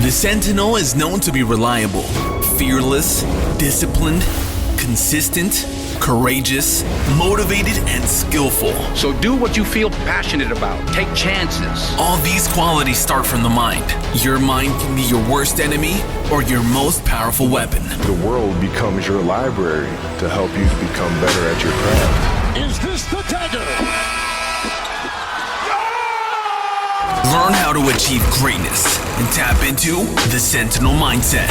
The Sentinel is known to be reliable, fearless, disciplined, consistent, courageous, motivated, and skillful. So do what you feel passionate about. Take chances. All these qualities start from the mind. Your mind can be your worst enemy or your most powerful weapon. The world becomes your library to help you become better at your craft. Is this the dagger? Learn how to achieve greatness and tap into the Sentinel mindset.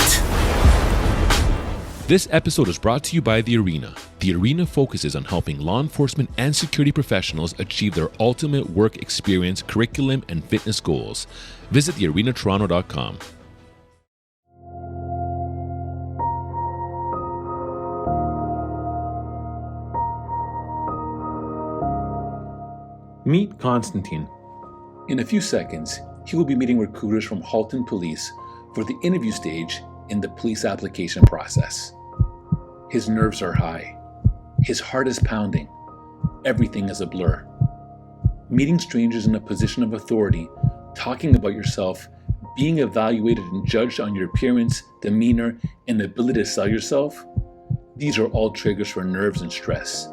This episode is brought to you by The Arena. The Arena focuses on helping law enforcement and security professionals achieve their ultimate work experience, curriculum, and fitness goals. Visit thearenatoronto.com. Meet Constantine. In a few seconds, he will be meeting recruiters from Halton Police for the interview stage in the police application process. His nerves are high. His heart is pounding. Everything is a blur. Meeting strangers in a position of authority, talking about yourself, being evaluated and judged on your appearance, demeanor, and ability to sell yourself, these are all triggers for nerves and stress.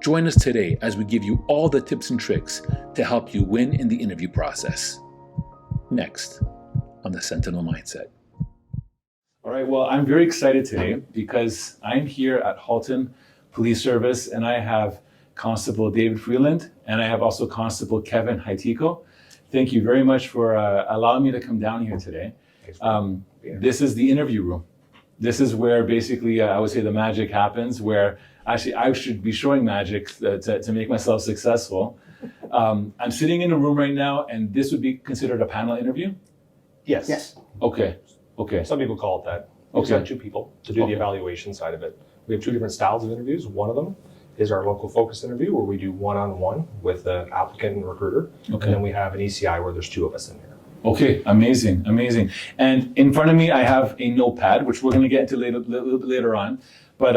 Join us today as we give you all the tips and tricks to help you win in the interview process. Next on the Sentinel Mindset. All right, well, I'm very excited today because I'm here at Halton Police Service and I have Constable David Freeland and I have also Constable Kevin Hietikko. Thank you very much for allowing me to come down here today. This is the interview room. This is where basically I would say the magic happens, where actually I should be showing magic to make myself successful. I'm sitting in a room right now and this would be considered a panel interview? Yes. Okay. Some people call it that. We just have two people to do the evaluation side of it. We have two different styles of interviews. One of them is our local focus interview where we do one-on-one with the applicant and recruiter. Okay. And then we have an ECI where there's two of us in here. Okay, amazing. And in front of me, I have a notepad, which we're going to get into a little bit later on. But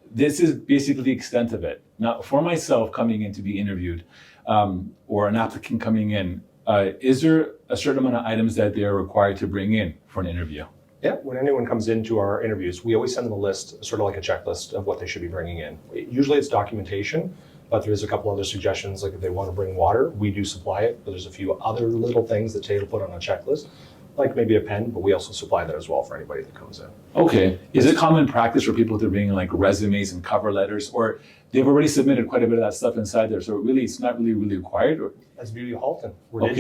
this is basically the extent of it. Now, for myself coming in to be interviewed, or an applicant coming in, is there a certain amount of items that they're required to bring in for an interview? Yeah, when anyone comes into our interviews, we always send them a list, sort of like a checklist of what they should be bringing in. Usually it's documentation, but there's a couple other suggestions, like if they want to bring water, we do supply it, but there's a few other little things that Tate will put on a checklist, like maybe a pen, but we also supply that as well for anybody that comes in. Okay. Is it common practice for people to bring in like resumes and cover letters, or they've already submitted quite a bit of that stuff inside there, so really it's not really required? Or? That's the beauty of Halton. We're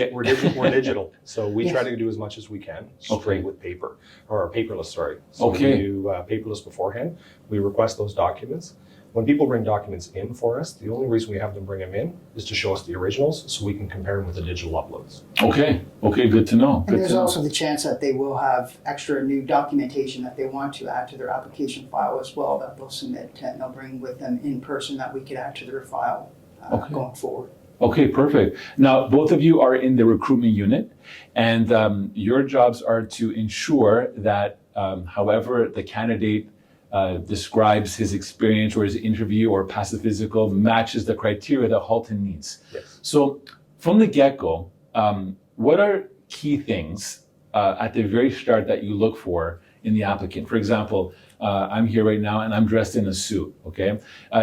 digital, so we try to do as much as we can straight with paper, or paperless, sorry. So we do paperless beforehand. We request those documents. When people bring documents in for us, the only reason we have them bring them in is to show us the originals so we can compare them with the digital uploads. Okay, good to know. And there's also the chance that they will have extra new documentation that they want to add to their application file as well that they'll submit and they'll bring with them in person that we could add to their file going forward. Okay, perfect. Now, both of you are in the recruitment unit and your jobs are to ensure that however the candidate describes his experience or his interview or past the physical matches the criteria that Halton needs. Yes. So from the get-go, what are key things at the very start that you look for in the applicant? For example, I'm here right now and I'm dressed in a suit, okay?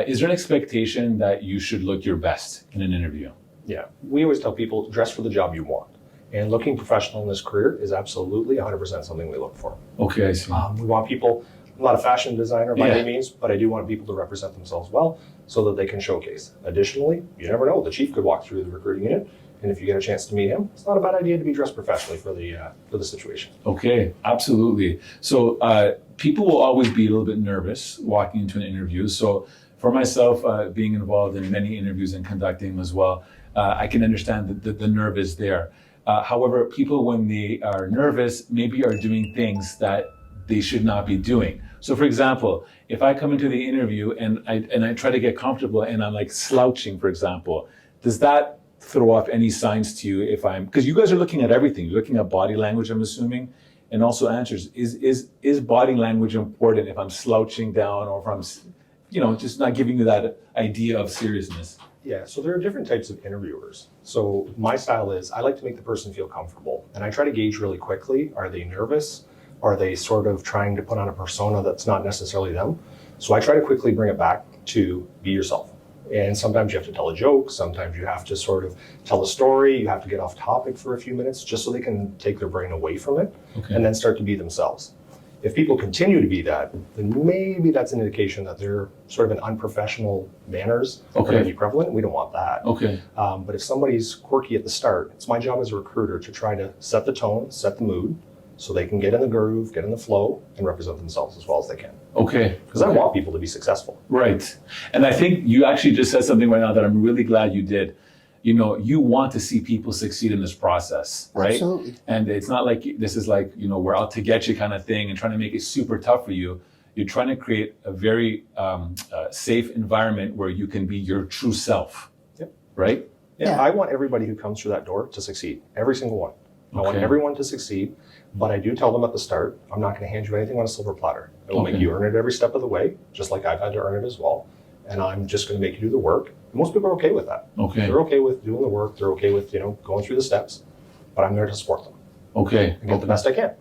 Is there an expectation that you should look your best in an interview? Yeah, we always tell people, dress for the job you want. And looking professional in this career is absolutely 100% something we look for. Okay, I see. We want people, I'm not a fashion designer by any means, but I do want people to represent themselves well so that they can showcase. Additionally, you never know, the chief could walk through the recruiting unit, and if you get a chance to meet him, it's not a bad idea to be dressed professionally for the situation. Okay, absolutely. So people will always be a little bit nervous walking into an interview. So for myself, being involved in many interviews and conducting them as well, I can understand that the nerve is there. However, people, when they are nervous, maybe are doing things that they should not be doing. So for example, if I come into the interview and I try to get comfortable and I'm like slouching, for example, does that throw off any signs to you because you guys are looking at everything. You're looking at body language, I'm assuming, and also answers. Is body language important if I'm slouching down or if just not giving you that idea of seriousness. Yeah, so there are different types of interviewers. So my style is I like to make the person feel comfortable, and I try to gauge really quickly, are they nervous? Are they sort of trying to put on a persona that's not necessarily them? So I try to quickly bring it back to be yourself. And sometimes you have to tell a joke, sometimes you have to sort of tell a story, you have to get off topic for a few minutes just so they can take their brain away from it and then start to be themselves. If people continue to be that, then maybe that's an indication that they're sort of an unprofessional manners are going to be prevalent. We don't want that. But if somebody's quirky at the start, it's my job as a recruiter to try to set the tone, set the mood, so they can get in the groove, get in the flow, and represent themselves as well as they can. Because I want people to be successful. Right. And I think you actually just said something right now that I'm really glad you did. You want to see people succeed in this process, right? Absolutely. And it's not like this is like, we're out to get you kind of thing and trying to make it super tough for you. You're trying to create a very safe environment where you can be your true self, right? Yeah, I want everybody who comes through that door to succeed, every single one. I want everyone to succeed, but I do tell them at the start, I'm not going to hand you anything on a silver platter. I will make you earn it every step of the way, just like I've had to earn it as well. And I'm just going to make you do the work. And most people are okay with that. They're okay with doing the work. They're okay with, going through the steps, but I'm there to support them. And get the best I can.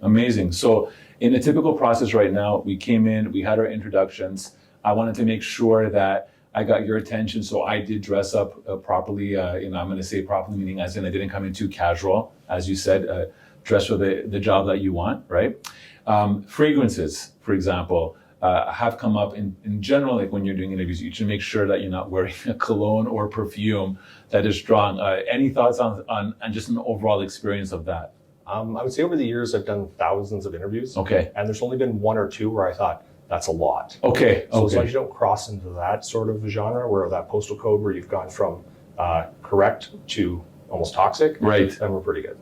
Amazing. So in a typical process right now, we came in, we had our introductions. I wanted to make sure that I got your attention, so I did dress up properly. I'm going to say properly, meaning as in I didn't come in too casual, as you said, dress for the job that you want, right? Fragrances, for example, have come up in general, like when you're doing interviews, you should make sure that you're not wearing a cologne or perfume that is strong. Any thoughts on just an overall experience of that? I would say over the years, I've done thousands of interviews. And there's only been one or two where I thought, that's a lot. So as long as you don't cross into that sort of genre, where that postal code where you've gone from correct to almost toxic, then we're pretty good.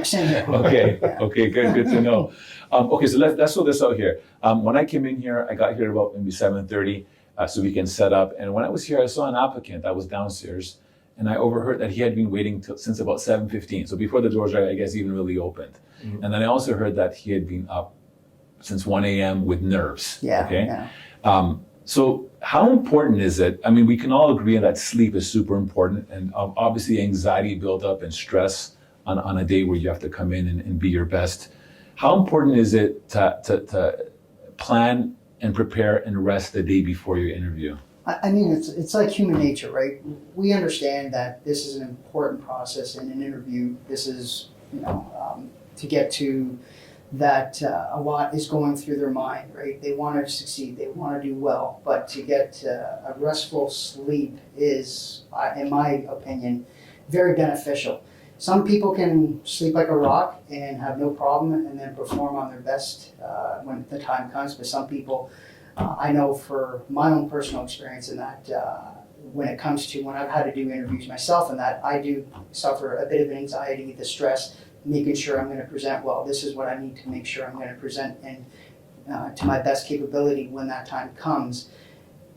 Same here. Good to know. So let's throw this out here. When I came in here, I got here about maybe 7:30, so we can set up. And when I was here, I saw an applicant that was downstairs, and I overheard that he had been waiting since about 7:15. So before the doors, I guess, even really opened. And then I also heard that he had been up since 1 a.m. with nerves. So how important is it? I mean, we can all agree that sleep is super important, and obviously anxiety buildup and stress on a day where you have to come in and be your best. How important is it to plan and prepare and rest the day before your interview? I mean, it's like human nature, right? We understand that this is an important process in an interview. This is, to get to that a lot is going through their mind, right? They want to succeed, they want to do well, but to get a restful sleep is, in my opinion, very beneficial. Some people can sleep like a rock and have no problem and then perform on their best when the time comes, but some people, I know for my own personal experience in that when it comes to when I've had to do interviews myself and that, I do suffer a bit of anxiety, the stress, making sure I'm going to present well. This is what I need to make sure I'm going to present and to my best capability when that time comes.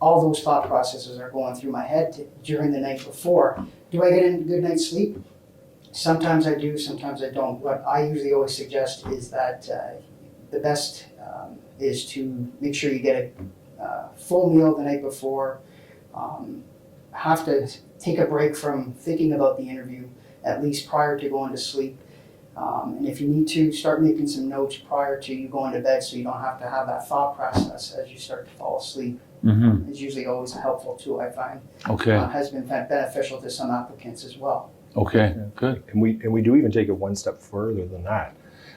All those thought processes are going through my head during the night before. Do I get a good night's sleep? Sometimes I do, sometimes I don't. What I usually always suggest is that the best is to make sure you get a full meal the night before. Have to take a break from thinking about the interview, at least prior to going to sleep. And if you need to, start making some notes prior to you going to bed so you don't have to have that thought process as you start to fall asleep. It's usually always a helpful tool, I find. Has been beneficial to some applicants as well. Good. And we do even take it one step further than that.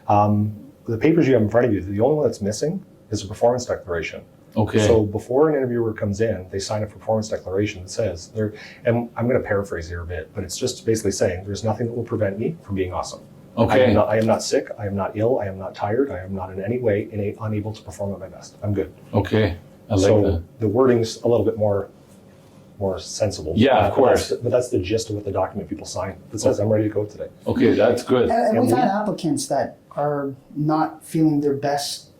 The papers you have in front of you, the only one that's missing is a performance declaration. So before an interviewer comes in, they sign a performance declaration that says, and I'm going to paraphrase here a bit, but it's just basically saying there's nothing that will prevent me from being awesome. I am not sick, I am not ill, I am not tired, I am not in any way unable to perform at my best. I'm good. I like that. The wording's a little bit more sensible. Of course. But that's the gist of what the document people sign. It says, I'm ready to go today. That's good. And we've had applicants that are not feeling their best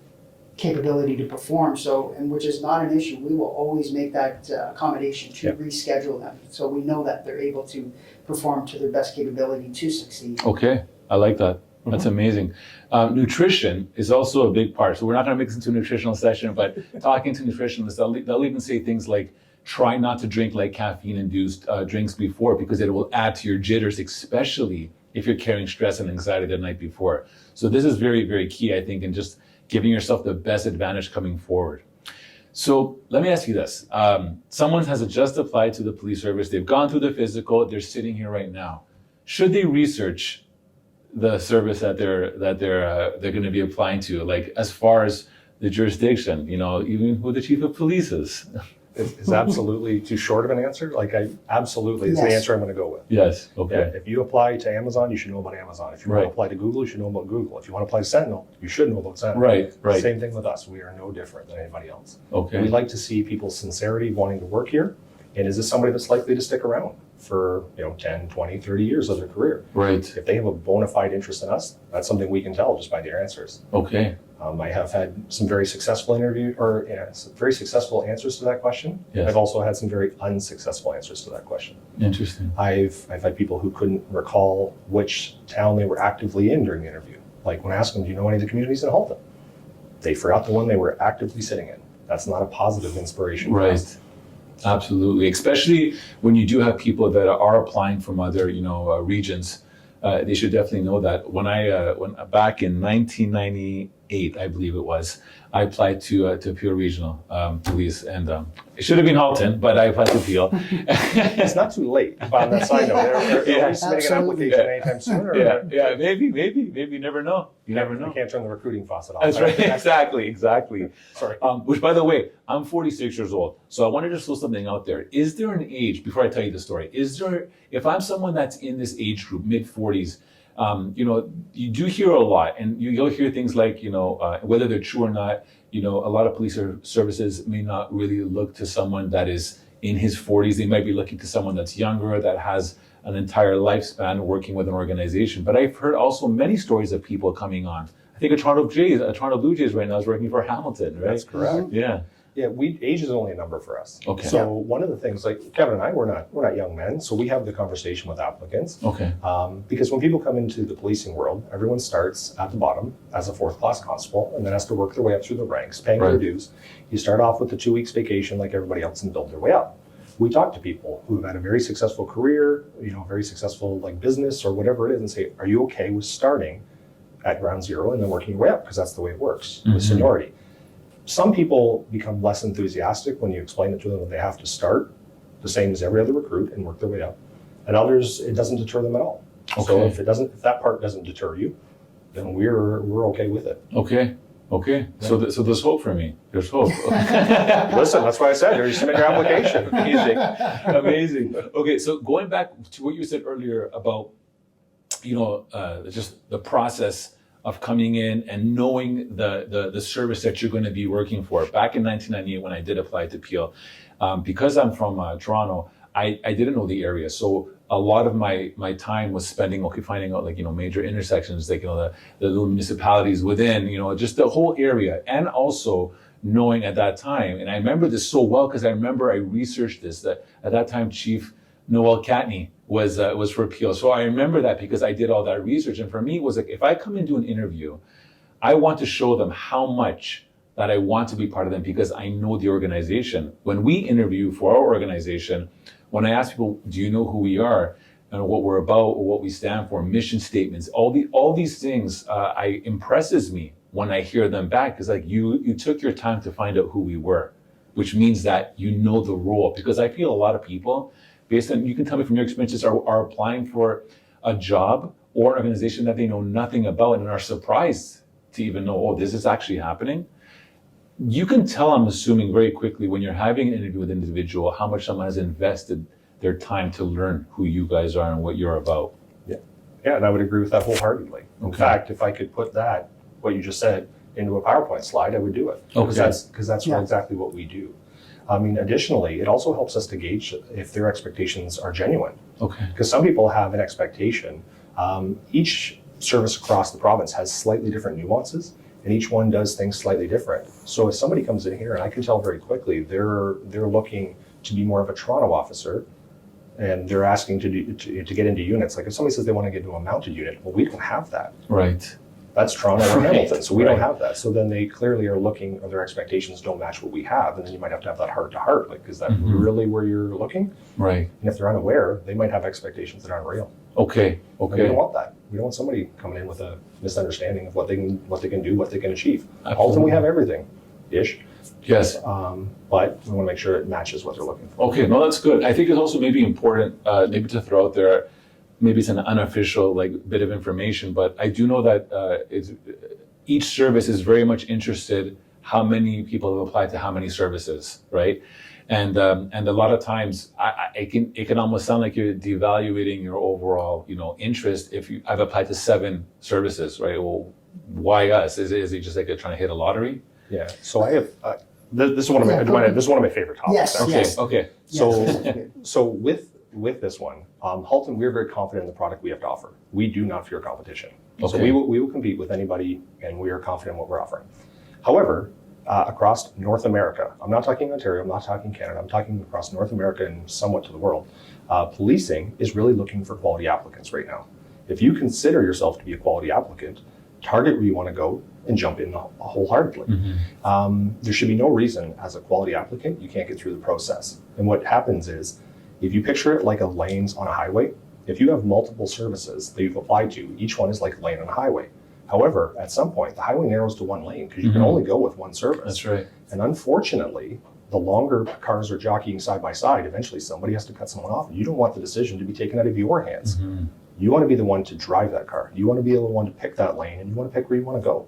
capability to perform, and which is not an issue. We will always make that accommodation to reschedule them, so we know that they're able to perform to their best capability to succeed. I like that. That's amazing. Nutrition is also a big part. So we're not going to make this into a nutritional session, but talking to nutritionists, they'll even say things like, try not to drink like caffeine-induced drinks before, because it will add to your jitters, especially if you're carrying stress and anxiety the night before. So this is very, very key, I think, in just giving yourself the best advantage coming forward. So let me ask you this. Someone has just applied to the police service. They've gone through the physical. They're sitting here right now. Should they research the service that they're going to be applying to, like as far as the jurisdiction, you know, even who the chief of police is? Is absolutely too short of an answer? Like, absolutely is the answer I'm going to go with. Yes. Okay. Yeah, if you apply to Amazon, you should know about Amazon. If you want to apply to Google, you should know about Google. If you want to apply to Sentinel, you should know about Sentinel. Right. Same thing with us. We are no different than anybody else. Okay. We like to see people's sincerity wanting to work here. And is this somebody that's likely to stick around for 10, 20, 30 years of their career? Right. If they have a bona fide interest in us, that's something we can tell just by their answers. Okay. I have had some very successful some very successful answers to that question. Yes. I've also had some very unsuccessful answers to that question. Interesting. I've had people who couldn't recall which town they were actively in during the interview. Like when I asked them, do you know any of the communities in Halton? They forgot the one they were actively sitting in. That's not a positive inspiration. Right. Absolutely. Especially when you do have people that are applying from other, regions. They should definitely know that. When back in 1998, I believe it was, I applied to Peel Regional Police, and it should have been Halton, but I applied to Peel. It's not too late. On that side note, are you submitting an application anytime soon? Or Yeah, maybe. You never know. You never know. You can't turn the recruiting faucet off. That's right. Exactly. Sorry. Which, by the way, I'm 46 years old, so I want to just throw something out there. Is there an age, before I tell you the story, if I'm someone that's in this age group, mid-40s, you do hear a lot, and you'll hear things like, whether they're true or not, a lot of police services may not really look to someone that is in his 40s. They might be looking to someone that's younger, that has an entire lifespan working with an organization. But I've heard also many stories of people coming on. I think a Toronto Blue Jays right now is working for Hamilton, right? That's correct. Yeah. Yeah, age is only a number for us. Okay. So one of the things, like Kevin and I, we're not young men, so we have the conversation with applicants. Okay. Because when people come into the policing world, everyone starts at the bottom as a 4th-class constable and then has to work their way up through the ranks, paying their dues. You start off with the 2 weeks vacation like everybody else and build their way up. We talk to people who have had a very successful career, very successful business or whatever it is, and say, are you okay with starting at ground zero and then working your way up? Because that's the way it works with seniority. Some people become less enthusiastic when you explain it to them that they have to start the same as every other recruit and work their way up. And others, it doesn't deter them at all. Okay. So if that part doesn't deter you, then we're okay with it. Okay. Yeah. So there's hope for me. There's hope. Listen, that's why I said you submit your application. Amazing. Okay, so going back to what you said earlier about, just the process of coming in and knowing the service that you're going to be working for. Back in 1998, when I did apply to Peel, because I'm from Toronto, I didn't know the area. So a lot of my time was spending finding out major intersections, the little municipalities within, just the whole area, and also knowing at that time. And I remember this so well because I remember I researched this. That at that time, Chief Noel Catney was for Peel. So I remember that because I did all that research. And for me, it was if I come and do an interview, I want to show them how much that I want to be part of them because I know the organization. When we interview for our organization, when I ask people, do you know who we are and what we're about or what we stand for, mission statements, all these things, impresses me when I hear them back because you took your time to find out who we were, which means that you know the role. Because I feel a lot of people, based on, you can tell me from your experiences, are applying for a job or an organization that they know nothing about and are surprised to even know, this is actually happening. You can tell, I'm assuming, very quickly when you're having an interview with an individual how much someone has invested their time to learn who you guys are and what you're about. Yeah, and I would agree with that wholeheartedly. In fact, if I could put that, what you just said, into a PowerPoint slide, I would do it. Because that's exactly what we do. Additionally, it also helps us to gauge if their expectations are genuine. Okay. Because some people have an expectation. Each service across the province has slightly different nuances, and each one does things slightly different. So if somebody comes in here, and I can tell very quickly, they're looking to be more of a Toronto officer, and they're asking to get into units. Like if somebody says they want to get into a mounted unit, well, we don't have that. Right. That's Toronto or Right. Hamilton, so we Right. don't have that. So then they clearly are looking, or their expectations don't match what we have, and then you might have to have that heart-to-heart. Like, is that really where you're looking? Right. And if they're unaware, they might have expectations that aren't real. Okay. And we don't want that. We don't want somebody coming in with a misunderstanding of what they can do, what they can achieve. Halton, we have everything, ish. Yes. But we want to make sure it matches what they're looking for. Okay. No, that's good. I think it's also maybe important, maybe to throw out there. Maybe it's an unofficial bit of information, but I do know that each service is very much interested how many people have applied to how many services, right? And a lot of times it can almost sound like you're devaluating your overall interest if I've applied to 7 services, right? Well, why us? Is it just like they're trying to hit a lottery? Yeah. So I have this is one of my favorite topics. Yes. Okay. Yes. Okay. So with this one, Halton, we're very confident in the product we have to offer. We do not fear competition. So Okay. we will compete with anybody, and we are confident in what we're offering. However, across North America, I'm not talking Ontario, I'm not talking Canada, I'm talking across North America and somewhat to the world, policing is really looking for quality applicants right now. If you consider yourself to be a quality applicant, target where you want to go and jump in wholeheartedly. There should be no reason as a quality applicant you can't get through the process. And what happens is, if you picture it like a lanes on a highway, if you have multiple services that you've applied to, each one is like a lane on a highway. However, at some point, the highway narrows to one lane because you can only go with one service. That's right. And unfortunately, the longer cars are jockeying side by side, eventually somebody has to cut someone off. You don't want the decision to be taken out of your hands. You want to be the one to drive that car. You want to be the one to pick that lane, and you want to pick where you want to go.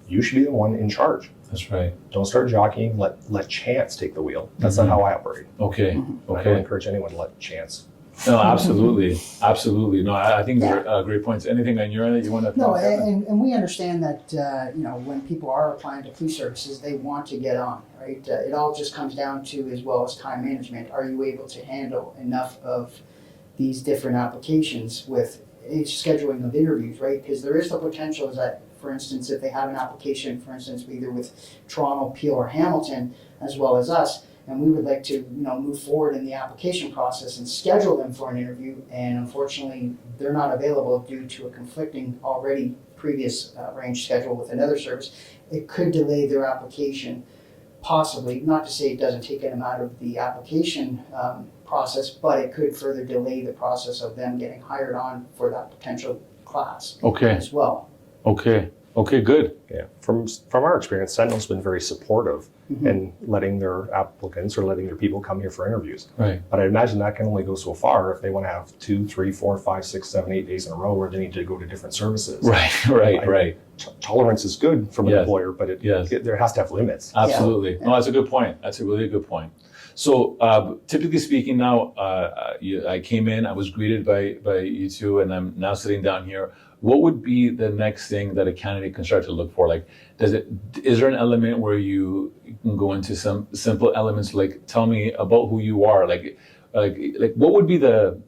You should be the one in charge. That's right. Don't start jockeying. Let chance take the wheel. That's not how I operate. Okay. And I don't encourage anyone to let chance. No, absolutely. Absolutely. No, I think they're great points. Anything on your end that you want to No, talk about? and we understand that when people are applying to police services, they want to get on, right? It all just comes down to, as well as time management, are you able to handle enough of these different applications with scheduling of interviews, right? Because there is the potential that, for instance, if they have an application, for instance, either with Toronto, Peel, or Hamilton, as well as us, and we would like to, move forward in the application process and schedule them for an interview, and unfortunately, they're not available due to a conflicting already previous arranged schedule with another service, it could delay their application, possibly. Not to say it doesn't take them out of the application process, but it could further delay the process of them getting hired on for that potential class as well. Okay, good. Yeah. From our experience, Sentinel's been very supportive in letting their applicants or letting their people come here for interviews. Right. But I imagine that can only go so far if they want to have 2, 3, 4, 5, 6, 7, 8 days in a row where they need to go to different services. Right. Tolerance is good from an employer, but there has to have limits. Absolutely. No, that's a good point. That's a really good point. So typically speaking now, I came in, I was greeted by you two, and I'm now sitting down here. What would be the next thing that a candidate can start to look for? Like, is there an element where you can go into some simple elements, like tell me about who you are? Like what would be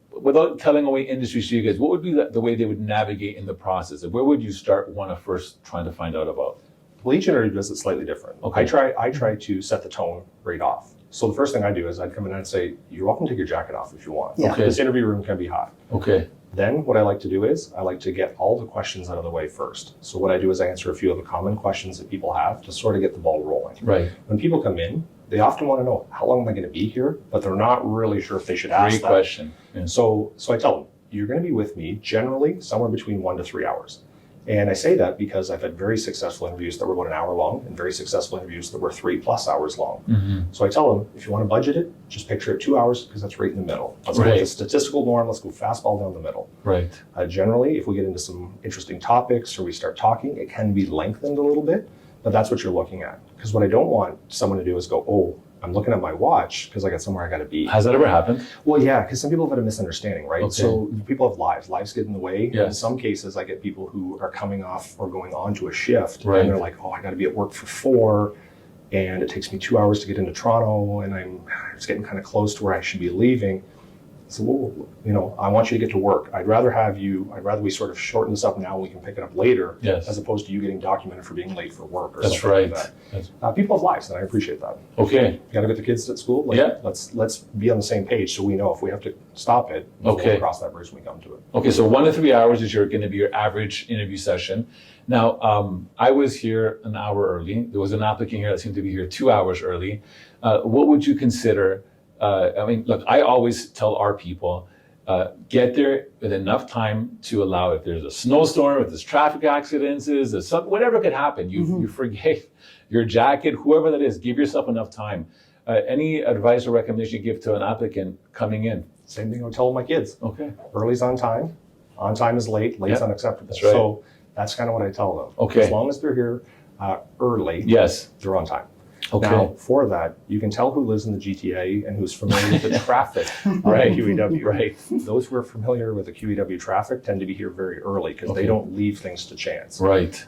without telling away industry to you guys, what would be the way they would navigate in the process? Where would you start first trying to find out about? Well, each interview does it slightly different. Okay. I try to set the tone right off. So the first thing I do is I'd come in and I'd say, you're welcome to take your jacket off if you want. Yeah. Okay. This interview room can be hot. Okay. Then what I like to do is I like to get all the questions out of the way first. So what I do is I answer a few of the common questions that people have to sort of get the ball rolling. Right. When people come in, they often want to know, how long am I going to be here? But they're not really sure if they should ask Great that. question. Yeah. So I tell them, you're going to be with me generally somewhere between 1 to 3 hours. And I say that because I've had very successful interviews that were about an hour long and very successful interviews that were 3+ hours long. So I tell them, if you want to budget it, just picture it 2 hours because that's right in the middle. Let's go with the statistical norm. Let's go fastball down the middle. Right. Generally, if we get into some interesting topics or we start talking, it can be lengthened a little bit, but that's what you're looking at. Because what I don't want someone to do is go, oh, I'm looking at my watch because I got somewhere I got to be. Has that ever happened? Well, yeah, because some people have had a misunderstanding, right? Okay. So people have lives. Lives get in the way. Yes. In some cases, I get people who are coming off or going on to a shift, Right. and they're like, oh, I got to be at work for 4, and it takes me 2 hours to get into Toronto, and it's getting kind of close to where I should be leaving. So, I want you to get to work. I'd rather we sort of shorten this up now and we can pick it up later, as opposed to you getting documented for being late for work or That's something right. like that. People have lives, and I appreciate that. Okay. You got to get the kids at school. Let's be on the same page so we know if we have to stop it, we'll cross that bridge when we come to it. Okay, so 1 to 3 hours is going to be your average interview session. Now, I was here an hour early. There was an applicant here that seemed to be here 2 hours early. What would you consider? Look, I always tell our people, get there with enough time to allow, if there's a snowstorm, if there's traffic accidents, whatever could happen, you forget your jacket, whoever that is, give yourself enough time. Any advice or recommendation you give to an applicant coming in? Same thing I would tell my kids. Okay. Early's on time is late, late's unacceptable. That's right. So that's kind of what I tell them. Okay. As long as they're here early, they're on time. Okay. Now, for that, you can tell who lives in the GTA and who's familiar with the traffic Right. at QEW. Right. Those who are familiar with the QEW traffic tend to be here very early because they don't leave things to chance. Right.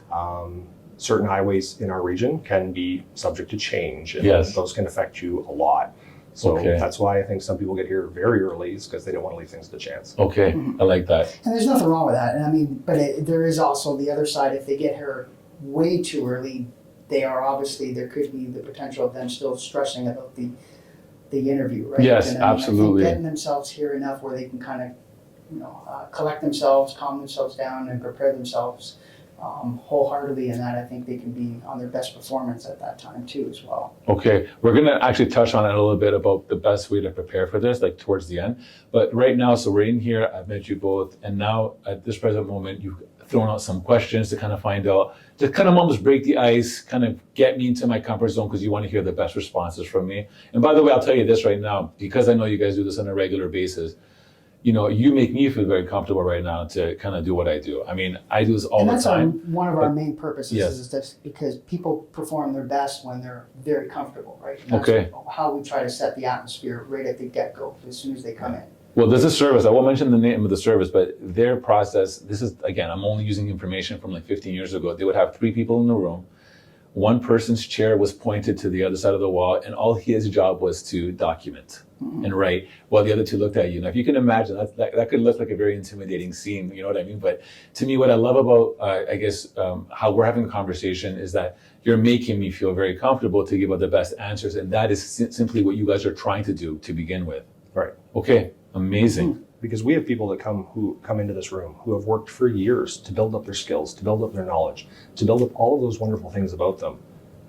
Certain highways in our region can be subject to change, and those can affect you a lot. So that's why I think some people get here very early, is because they don't want to leave things to chance. Okay, I like that. And there's nothing wrong with that. And there is also the other side. If they get here way too early, there could be the potential of them still stressing about the interview, right? Yes, and absolutely. I think getting themselves here enough where they can kind of, collect themselves, calm themselves down, and prepare themselves wholeheartedly in that, I think they can be on their best performance at that time too as well. Okay, we're going to actually touch on it a little bit about the best way to prepare for this, like towards the end. But right now, so we're in here, I've met you both, and now at this present moment, you've thrown out some questions to kind of find out, to kind of almost break the ice, kind of get me into my comfort zone, because you want to hear the best responses from me. And by the way, I'll tell you this right now, because I know you guys do this on a regular basis, you make me feel very comfortable right now to kind of do what I do. I mean, I do this all the time. And that's one of our main purposes, is this, because people perform their best when they're very comfortable, right? And that's how we try to set the atmosphere right at the get-go, as soon as they come in. Well, there's a service, I won't mention the name of the service, but their process, this is, again, I'm only using information from like 15 years ago. They would have 3 people in the room. One person's chair was pointed to the other side of the wall, and all his job was to document and write while the other 2 looked at you. Now, if you can imagine, that could look like a very intimidating scene, you know what I mean? But to me, what I love about, how we're having a conversation is that you're making me feel very comfortable to give out the best answers, and that is simply what you guys are trying to do to begin with. Right. Okay, amazing. Because we have people that come into this room who have worked for years to build up their skills, to build up their knowledge, to build up all of those wonderful things about them.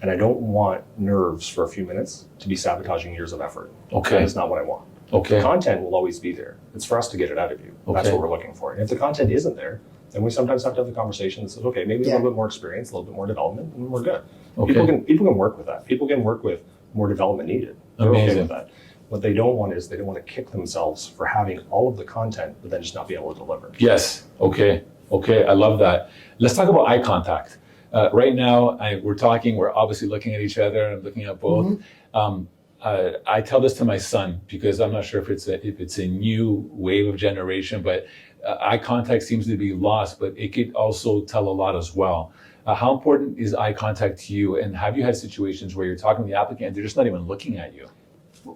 And I don't want nerves for a few minutes to be sabotaging years of effort. Okay. That is not what I want. Okay. The content will always be there. It's for us to get it out of you. Okay. That's what we're looking for. And if the content isn't there, then we sometimes have to have the conversation that says, okay, maybe a little bit more experience, a little bit more development, and we're good. Okay. People can work with that. People can work with more development needed. They're okay with that. What they don't want is they don't want to kick themselves for having all of the content, but then just not be able to deliver. Yes. Okay. I love that. Let's talk about eye contact. Right now, we're obviously looking at each other, and I'm looking at both. I tell this to my son, because I'm not sure if it's a new wave of generation, but eye contact seems to be lost, but it could also tell a lot as well. How important is eye contact to you? And have you had situations where you're talking to the applicant and they're just not even looking at you?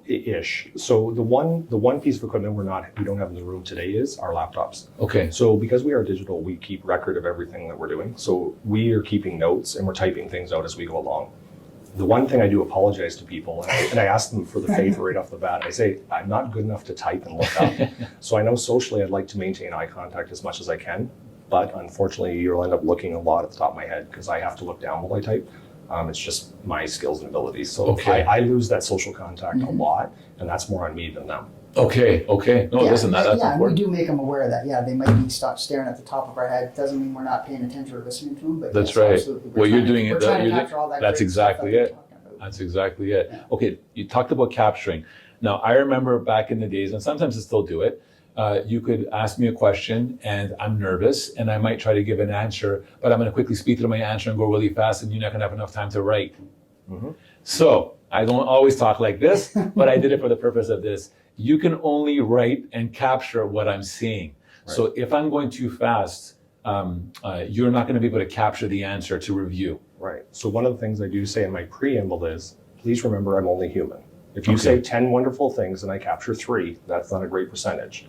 Ish. So the one piece of equipment we don't have in the room today is our laptops. Okay. So because we are digital, we keep record of everything that we're doing. So we are keeping notes and we're typing things out as we go along. The one thing I do apologize to people, and I ask them for the favor right off the bat. I say, I'm not good enough to type and look up. So I know socially I'd like to maintain eye contact as much as I can, but unfortunately you'll end up looking a lot at the top of my head because I have to look down while I type. It's just my skills and abilities. So I lose that social contact a lot, and that's more on me than them. Okay. No, listen, that's important. We do make them aware of that. Yeah, they might be staring at the top of our head. Doesn't mean we're not paying attention or listening to them, but that's right. Well, you're doing it. That's exactly it. That's exactly it. Yeah. Okay, you talked about capturing. Now, I remember back in the days, and sometimes I still do it, you could ask me a question and I'm nervous and I might try to give an answer, but I'm going to quickly speed through my answer and go really fast and you're not going to have enough time to write. So I don't always talk like this, but I did it for the purpose of this. You can only write and capture what I'm saying. Right. So if I'm going too fast, you're not going to be able to capture the answer to review. Right. So one of the things I do say in my preamble is, please remember I'm only human. If you say 10 wonderful things and I capture 3, that's not a great percentage.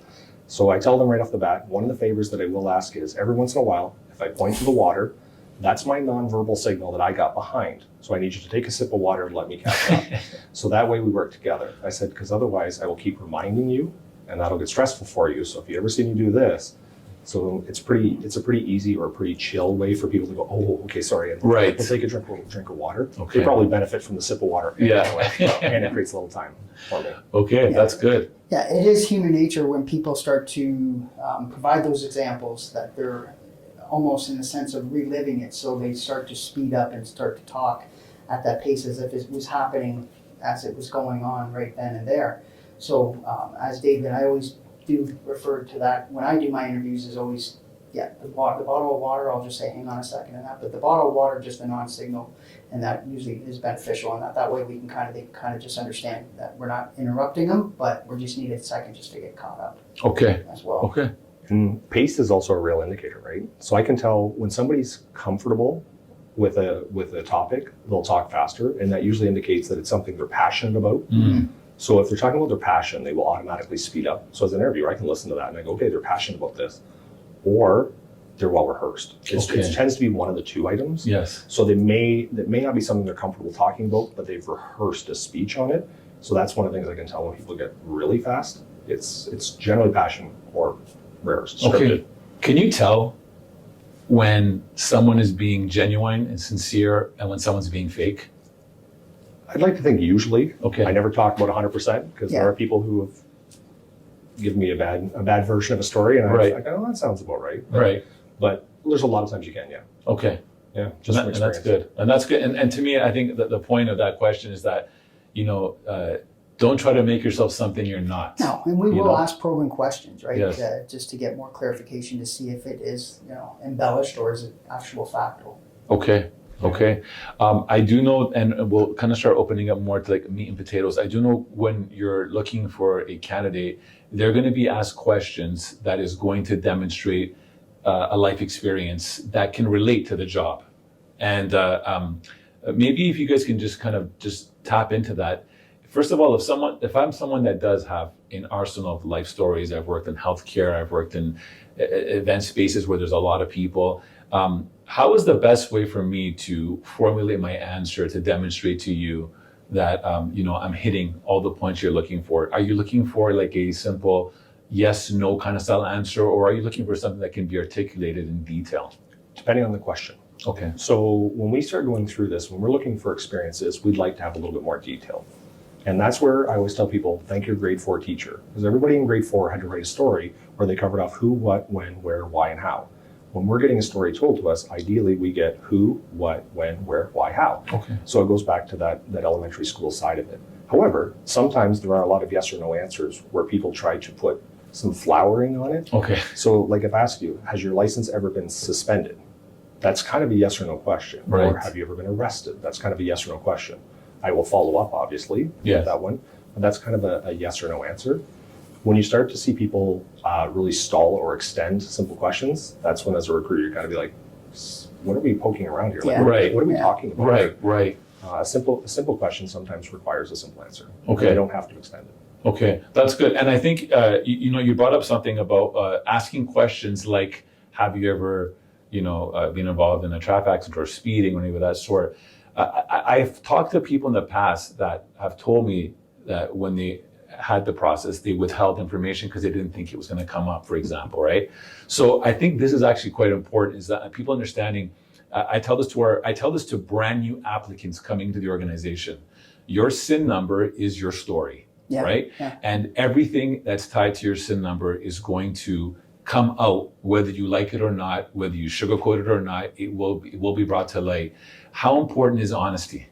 So I tell them right off the bat, one of the favors that I will ask is every once in a while, if I point to the water, that's my nonverbal signal that I got behind. So I need you to take a sip of water and let me catch up. So that way we work together. I said, because otherwise I will keep reminding you and that'll get stressful for you. So if you ever see me do this, so it's a pretty easy or a pretty chill way for people to go, oh, okay, sorry. And Right. We'll take a drink of water. Okay. They probably benefit from the sip of water. Yeah. Anyway, and it creates a little time for me. Okay, that's good. Yeah, it is human nature when people start to provide those examples that they're almost in the sense of reliving it. So they start to speed up and start to talk at that pace as if it was happening as it was going on right then and there. So as David, I always do refer to that when I do my interviews is always, the bottle of water, I'll just say, hang on a second and that, but the bottle of water, just a non-signal, and that usually is beneficial, and that way we can kind of just understand that we're not interrupting them, but we just need a second just to get caught up. Okay. As well. Okay. And pace is also a real indicator, right? So I can tell when somebody's comfortable with a topic, they'll talk faster, and that usually indicates that it's something they're passionate about. Mm. So if they're talking about their passion, they will automatically speed up. So as an interviewer, I can listen to that and I go, okay, they're passionate about this. Or they're well rehearsed. It tends to be one of the two items. Yes. So that may not be something they're comfortable talking about, but they've rehearsed a speech on it. So that's one of the things I can tell when people get really fast. It's generally passion or rehearsed. Scripted. Okay. Can you tell when someone is being genuine and sincere and when someone's being fake? I'd like to think usually. Okay. I never talk about 100% because there are people who have given me a bad version of a story, and I go, oh, that sounds about right. Right. But there's a lot of times you can, Okay. Yeah. Just and that's good. And that's good. And to me, I think that the point of that question is that, don't try to make yourself something you're not. No, and we will ask probing questions, right? Yes. Just to get more clarification to see if it is, embellished or is it actual factual. Okay. Okay. I do know, and we'll kind of start opening up more to like meat and potatoes. I do know when you're looking for a candidate, they're going to be asked questions that is going to demonstrate a life experience that can relate to the job. And maybe if you guys can just kind of just tap into that. First of all, if I'm someone that does have an arsenal of life stories, I've worked in healthcare, I've worked in event spaces where there's a lot of people. How is the best way for me to formulate my answer to demonstrate to you that I'm hitting all the points you're looking for? Are you looking for like a simple yes, no kind of style answer, or are you looking for something that can be articulated in detail? Depending on the question. Okay. So when we start going through this, when we're looking for experiences, we'd like to have a little bit more detail. And that's where I always tell people, thank your grade 4 teacher. Because everybody in grade 4 had to write a story where they covered off who, what, when, where, why, and how. When we're getting a story told to us, ideally we get who, what, when, where, why, how. Okay. So it goes back to that elementary school side of it. However, sometimes there are a lot of yes or no answers where people try to put some flowering on it. Okay. So like if I ask you, has your license ever been suspended? That's kind of a yes or no question. Right. Or have you ever been arrested? That's kind of a yes or no question. I will follow up, obviously, with that one. But that's kind of a yes or no answer. When you start to see people really stall or extend simple questions, that's when as a recruiter, you're going to be like, what are we poking around here? Like, what are we talking about? Right. A simple question sometimes requires a simple answer. Okay. You don't have to extend it. Okay, that's good. And I think, you brought up something about asking questions like, have you ever, been involved in a traffic accident or speeding or anything of that sort? I've talked to people in the past that have told me that when they had the process, they withheld information because they didn't think it was going to come up, for example, right? So I think this is actually quite important, is that people understanding, I tell this to brand new applicants coming to the organization. Your SIN number is your story, right? Yeah. And everything that's tied to your SIN number is going to come out, whether you like it or not, whether you sugarcoat it or not, it will be brought to light. How important is honesty?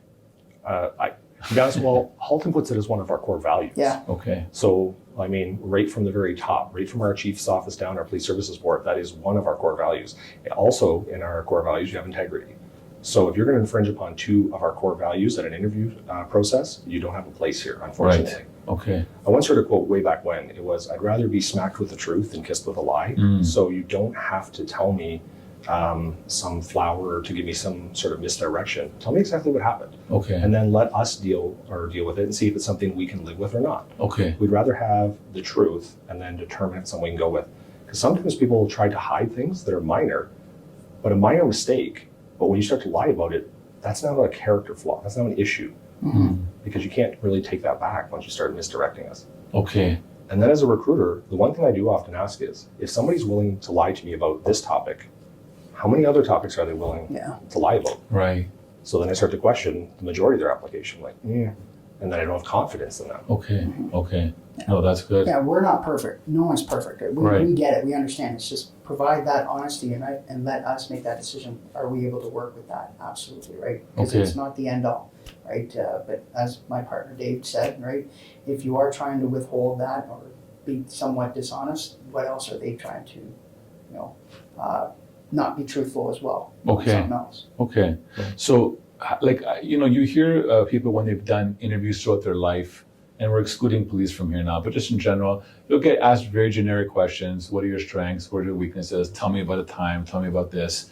To be honest, Halton puts it as one of our core values. Yeah. Okay. So, I mean, right from the very top, right from our chief's office down, our police services board, that is one of our core values. Also, in our core values, you have integrity. So if you're going to infringe upon 2 of our core values at an interview process, you don't have a place here, unfortunately. Right. Okay. I once heard a quote way back when. It was, I'd rather be smacked with the truth than kissed with a lie. So you don't have to tell me some flower to give me some sort of misdirection. Tell me exactly what happened. Okay. And then let us deal with it and see if it's something we can live with or not. Okay. We'd rather have the truth and then determine if it's something we can go with. Because sometimes people try to hide things that are minor, but a minor mistake. But when you start to lie about it, that's not a character flaw. That's not an issue. Because you can't really take that back once you start misdirecting us. Okay. And then as a recruiter, the one thing I do often ask is, if somebody's willing to lie to me about this topic, how many other topics are they willing to lie about? Right. So then I start to question the majority of their application, like, and then I don't have confidence in that. Okay. Okay. No, that's good. Yeah, we're not perfect. No one's perfect. Right. We get it. We understand. It's just provide that honesty and let us make that decision. Are we able to work with that? Absolutely, right? Because it's not the end all, right? But as my partner Dave said, right, if you are trying to withhold that or be somewhat dishonest, what else are they trying to, not be truthful as well? Okay. Something else. Okay. So, like, you hear people when they've done interviews throughout their life, and we're excluding police from here now, but just in general, you'll get asked very generic questions. What are your strengths? What are your weaknesses? Tell me about a time. Tell me about this.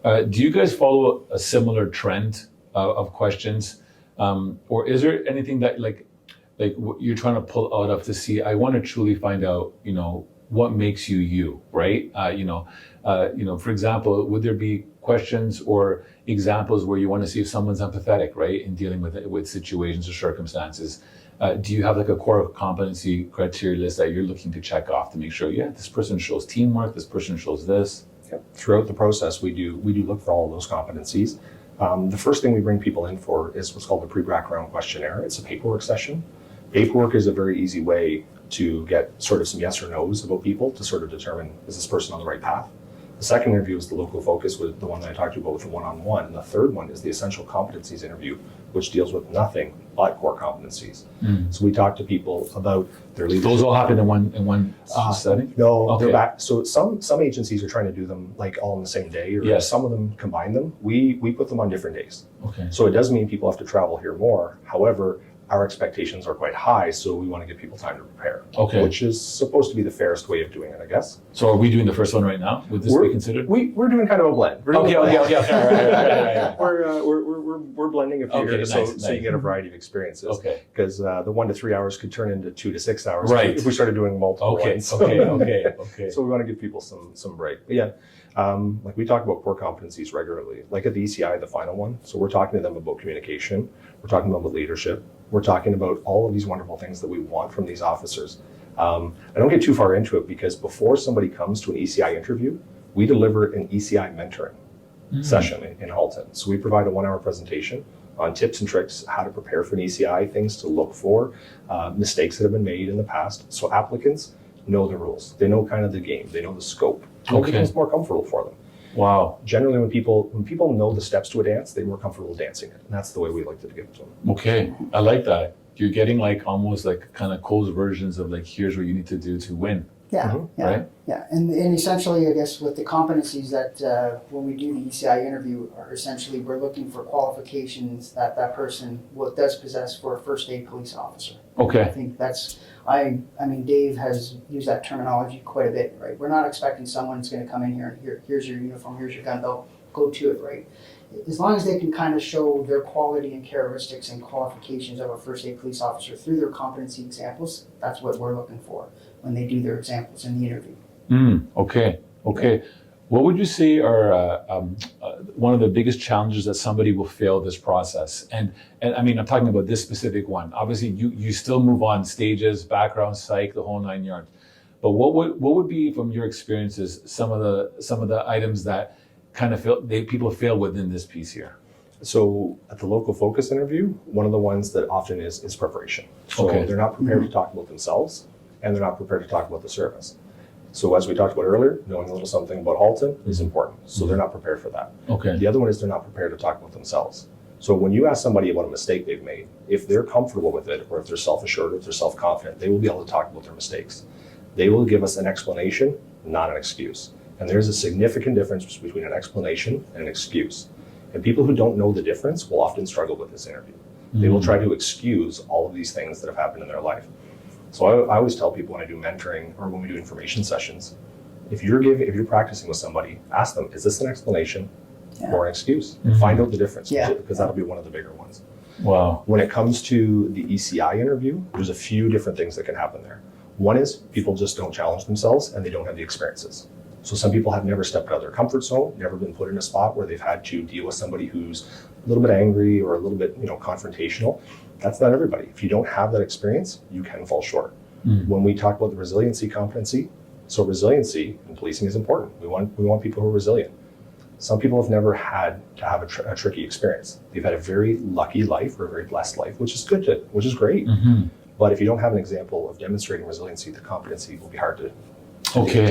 Do you guys follow a similar trend of questions? Or is there anything that like you're trying to pull out of to see, I want to truly find out, what makes you you, right? For example, would there be questions or examples where you want to see if someone's empathetic, right, in dealing with situations or circumstances? Do you have like a core competency criteria list that you're looking to check off to make sure, this person shows teamwork, this person shows this? Yep. Throughout the process, we do look for all of those competencies. The first thing we bring people in for is what's called the pre-background questionnaire. It's a paperwork session. Paperwork is a very easy way to get sort of some yes or no's about people to sort of determine, is this person on the right path? The second interview is the local focus, with the one that I talked to you about with the one-on-one. And the third one is the essential competencies interview, which deals with nothing but core competencies. So we talk to people about their leadership. Those all happen in one setting? No, Okay. they're back. So some agencies are trying to do them like all on the same day, or some of them combine them. We put them on different days. Okay. So it does mean people have to travel here more. However, our expectations are quite high, so we want to give people time to prepare. Okay. Which is supposed to be the fairest way of doing it, I guess. So are we doing the first one right now? Would this be considered? We're doing kind of a blend. Okay. Right. We're blending a few here, nice. so you get a variety of experiences. Okay. Because the 1 to 3 hours could turn into 2 to 6 hours. Right. If we started doing multiple ones. Okay. So we want to give people some break. But yeah, like we talk about core competencies regularly. Like at the ECI, the final one. So we're talking to them about communication. We're talking about leadership. We're talking about all of these wonderful things that we want from these officers. I don't get too far into it because before somebody comes to an ECI interview, we deliver an ECI mentoring session in Halton. So we provide a 1-hour presentation on tips and tricks, how to prepare for an ECI, things to look for, mistakes that have been made in the past. So applicants know the rules. They know kind of the game. They know the scope. It becomes more comfortable for them. Wow. Generally, when people know the steps to a dance, they're more comfortable dancing it. And that's the way we like to give it to them. Okay. I like that. You're getting like almost like kind of closed versions of like, here's what you need to do to win. Yeah, Right? Yeah, and essentially, I guess, with the competencies that when we do the ECI interview, are essentially we're looking for qualifications that person does possess for a first aid police officer. Okay. I think that's, I mean, Dave has used that terminology quite a bit, right? We're not expecting someone who's going to come in here and here's your uniform, here's your gun belt, go to it, right? As long as they can kind of show their quality and characteristics and qualifications of a first aid police officer through their competency examples, that's what we're looking for when they do their examples in the interview. Okay. What would you say are one of the biggest challenges that somebody will fail this process? And I mean, I'm talking about this specific one. Obviously, you still move on stages, background, psych, the whole 9 yards. But what would be, from your experiences, some of the items that kind of people fail within this piece here? So at the local focus interview, one of the ones that often is preparation. So they're not prepared to talk about themselves, and they're not prepared to talk about the service. So as we talked about earlier, knowing a little something about Halton is important. So they're not prepared for that. Okay. The other one is they're not prepared to talk about themselves. So when you ask somebody about a mistake they've made, if they're comfortable with it, or if they're self-assured, or if they're self-confident, they will be able to talk about their mistakes. They will give us an explanation, not an excuse. And there's a significant difference between an explanation and an excuse. And people who don't know the difference will often struggle with this interview. They will try to excuse all of these things that have happened in their life. So I always tell people when I do mentoring or when we do information sessions, If you're practicing with somebody, ask them, is this an explanation or an excuse? Mm-hmm. Find out the difference, Yeah. because that'll be one of the bigger ones. Wow. When it comes to the ECI interview, there's a few different things that can happen there. One is people just don't challenge themselves and they don't have the experiences. So some people have never stepped out of their comfort zone, never been put in a spot where they've had to deal with somebody who's a little bit angry or a little bit, confrontational. That's not everybody. If you don't have that experience, you can fall short. When we talk about the resiliency competency, so resiliency in policing is important. We want people who are resilient. Some people have never had to have a tricky experience. They've had a very lucky life or a very blessed life, which is good, which is great. Mm-hmm. But if you don't have an example of demonstrating resiliency, the competency will be hard to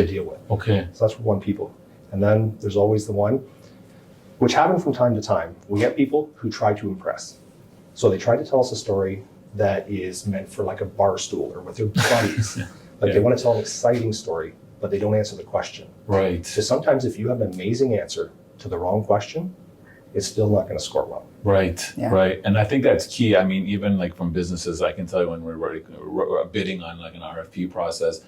deal with. Okay. So that's for one people. And then there's always the one, which happens from time to time. We get people who try to impress. So they try to tell us a story that is meant for like a bar stool or with their buddies. They want to tell an exciting story, but they don't answer the question. Right. So sometimes if you have an amazing answer to the wrong question, it's still not going to score well. Right, Yeah. right. And I think that's key. I mean, even like from businesses, I can tell you when we're bidding on like an RFP process,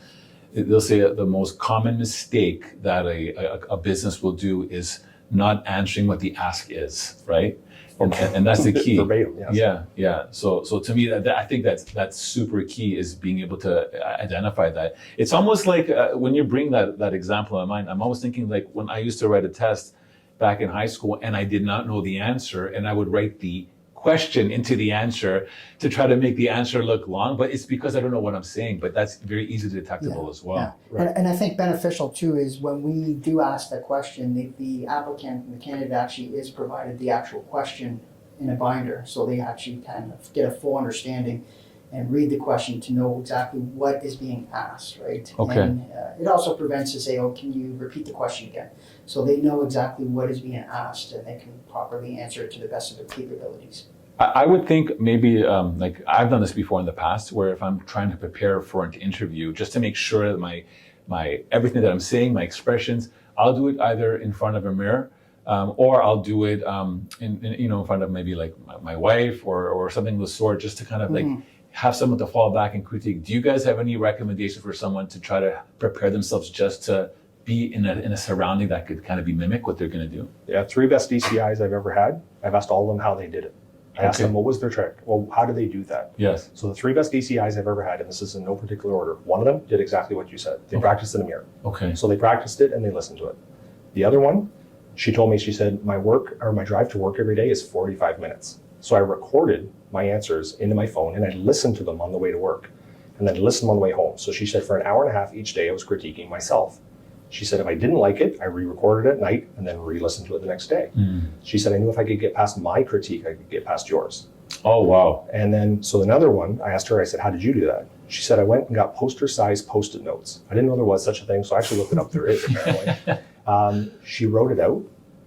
they'll say the most common mistake that a business will do is not answering what the ask is, right? And that's the key. Verbatim, yes. Yeah. So to me, I think that's super key, is being able to identify that. It's almost like when you bring that example in mind, I'm always thinking like when I used to write a test back in high school and I did not know the answer, and I would write the question into the answer to try to make the answer look long, but it's because I don't know what I'm saying, but that's very easily detectable as well. Yeah. Right. And I think beneficial too is when we do ask that question, the applicant, the candidate actually is provided the actual question in a binder, so they actually kind of get a full understanding and read the question to know exactly what is being asked, right? Okay. And it also prevents to say, oh, can you repeat the question again? So they know exactly what is being asked and they can properly answer it to the best of their capabilities. I would think maybe like I've done this before in the past, where if I'm trying to prepare for an interview, just to make sure that my everything that I'm saying, my expressions, I'll do it either in front of a mirror, or I'll do it in front of maybe like my wife or something of the sort, just to kind of like have someone to fall back and critique. Do you guys have any recommendations for someone to try to prepare themselves just to be in a surrounding that could kind of be mimic what they're going to do? Yeah, 3 best DCIs I've ever had. I've asked all of them how they did it. I asked them what was their trick. Well, how do they do that? Yes. So the 3 best DCIs I've ever had, and this is in no particular order. One of them did exactly what you said. They practiced in a mirror. Okay. So they practiced it and they listened to it. The other one, she told me, she said, my drive to work every day is 45 minutes. So I recorded my answers into my phone and I listened to them on the way to work and then listened on the way home. So she said for an hour and a half each day, I was critiquing myself. She said if I didn't like it, I re-recorded it at night and then re-listened to it the next day. She said I knew if I could get past my critique, I could get past yours. Oh, wow. And then, so another one, I asked her, I said, how did you do that? She said, I went and got poster-sized Post-it notes. I didn't know there was such a thing, so I actually looked it up. There is, apparently. She wrote it out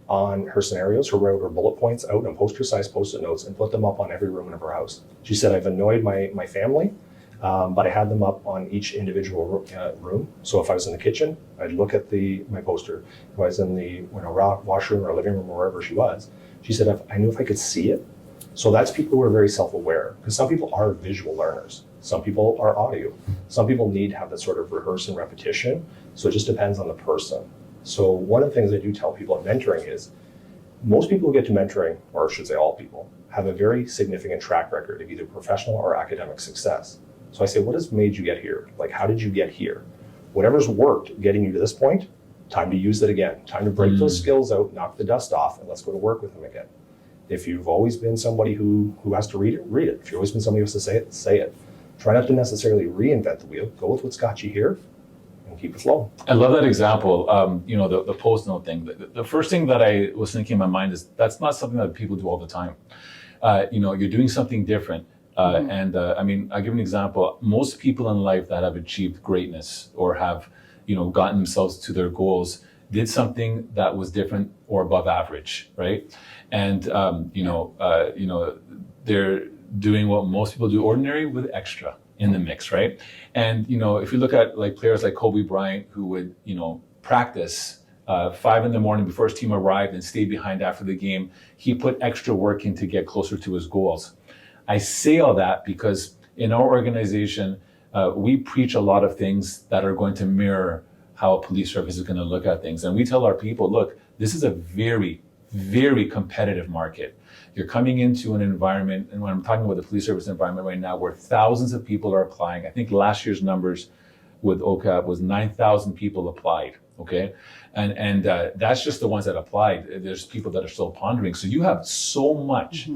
on her scenarios, wrote her bullet points out on poster-sized Post-it notes and put them up on every room of her house. She said, I've annoyed my family, but I had them up on each individual room. So if I was in the kitchen, I'd look at my poster. If I was in the washroom or living room or wherever she was, she said, I knew if I could see it. So that's people who are very self-aware, because some people are visual learners. Some people are audio. Some people need to have that sort of rehearse and repetition. So it just depends on the person. So one of the things I do tell people at mentoring is most people who get to mentoring, or I should say all people, have a very significant track record of either professional or academic success. So I say, what has made you get here? Like, how did you get here? Whatever's worked getting you to this point, time to use it again. Time to break those skills out, knock the dust off, and let's go to work with them again. If you've always been somebody who has to read it, read it. If you've always been somebody who has to say it, say it. Try not to necessarily reinvent the wheel. Go with what's got you here and keep it flowing. I love that example. The post note thing. The first thing that I was thinking in my mind is that's not something that people do all the time. You're doing something different. I'll give an example. Most people in life that have achieved greatness or have, gotten themselves to their goals did something that was different or above average, right? And they're doing what most people do, ordinary with extra in the mix, right? And if you look at like players like Kobe Bryant, who would practice 5 a.m. before his team arrived and stay behind after the game, he put extra work in to get closer to his goals. I say all that because in our organization, we preach a lot of things that are going to mirror how a police service is going to look at things. And we tell our people, look, this is a very, very competitive market. You're coming into an environment, and when I'm talking about the police service environment right now, where thousands of people are applying. I think last year's numbers with OCAP was 9,000 people applied, okay? And that's just the ones that applied. There's people that are still pondering. So you have so much.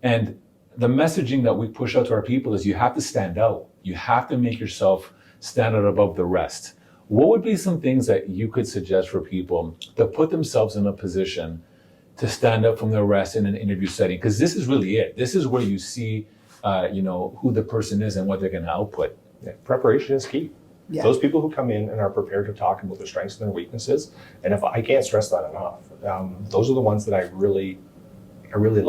And the messaging that we push out to our people is you have to stand out. You have to make yourself stand out above the rest. What would be some things that you could suggest for people to put themselves in a position to stand up from the rest in an interview setting? Because this is really it. This is where you see, who the person is and what they're going to output. Yeah, preparation is key. Yeah. Those people who come in and are prepared to talk about their strengths and their weaknesses, and if I can't stress that enough, those are the ones that I really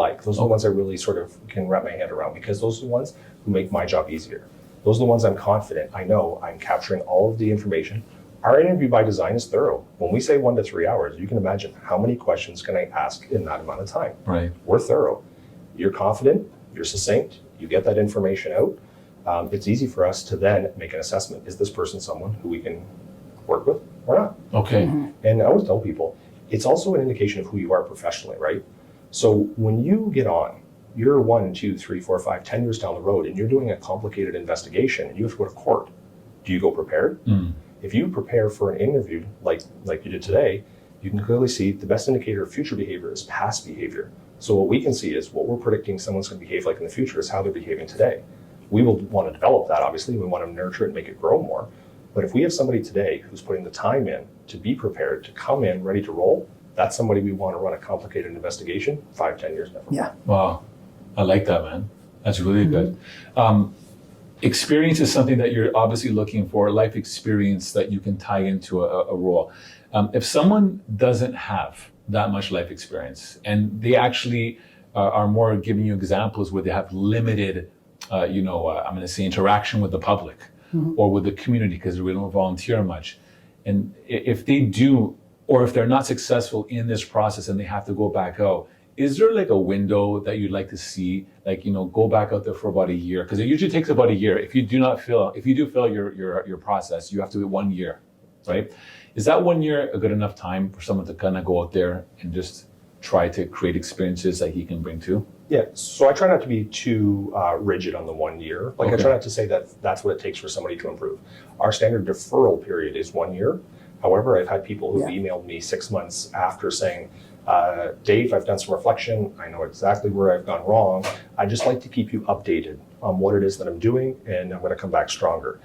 like. Those are the ones I really sort of can wrap my head around, because those are the ones who make my job easier. Those are the ones I'm confident. I know I'm capturing all of the information. Our interview by design is thorough. When we say 1 to 3 hours, you can imagine how many questions can I ask in that amount of time. Right. We're thorough. You're confident, you're succinct, you get that information out. It's easy for us to then make an assessment. Is this person someone who we can work with or not? Okay. And I always tell people, it's also an indication of who you are professionally, right? So when you get on, you're 1, 2, 3, 4, 5, 10 years down the road, and you're doing a complicated investigation, and you have to go to court. Do you go prepared? If you prepare for an interview like you did today, you can clearly see the best indicator of future behavior is past behavior. So what we can see is what we're predicting someone's going to behave like in the future is how they're behaving today. We will want to develop that, obviously. We want to nurture it and make it grow more. But if we have somebody today who's putting the time in to be prepared, to come in ready to roll, that's somebody we want to run a complicated investigation 5, 10 years now. Yeah. Wow. I like that, man. That's really good. Experience is something that you're obviously looking for, life experience that you can tie into a role. If someone doesn't have that much life experience, and they actually are more giving you examples where they have limited, I'm going to say interaction with the public or with the community because we don't volunteer much. And if they do, or if they're not successful in this process and they have to go back out, is there like a window that you'd like to see, go back out there for about a year? Because it usually takes about a year. If you do fail your process, you have to do 1 year, right? Is that 1 year a good enough time for someone to kind of go out there and just try to create experiences that he can bring to? Yeah, so I try not to be too rigid on the 1 year. I try not to say that that's what it takes for somebody to improve. Our standard deferral period is 1 year. However, I've had people who've emailed me 6 months after saying, Dave, I've done some reflection. I know exactly where I've gone wrong. I just like to keep you updated on what it is that I'm doing, and I'm going to come back stronger.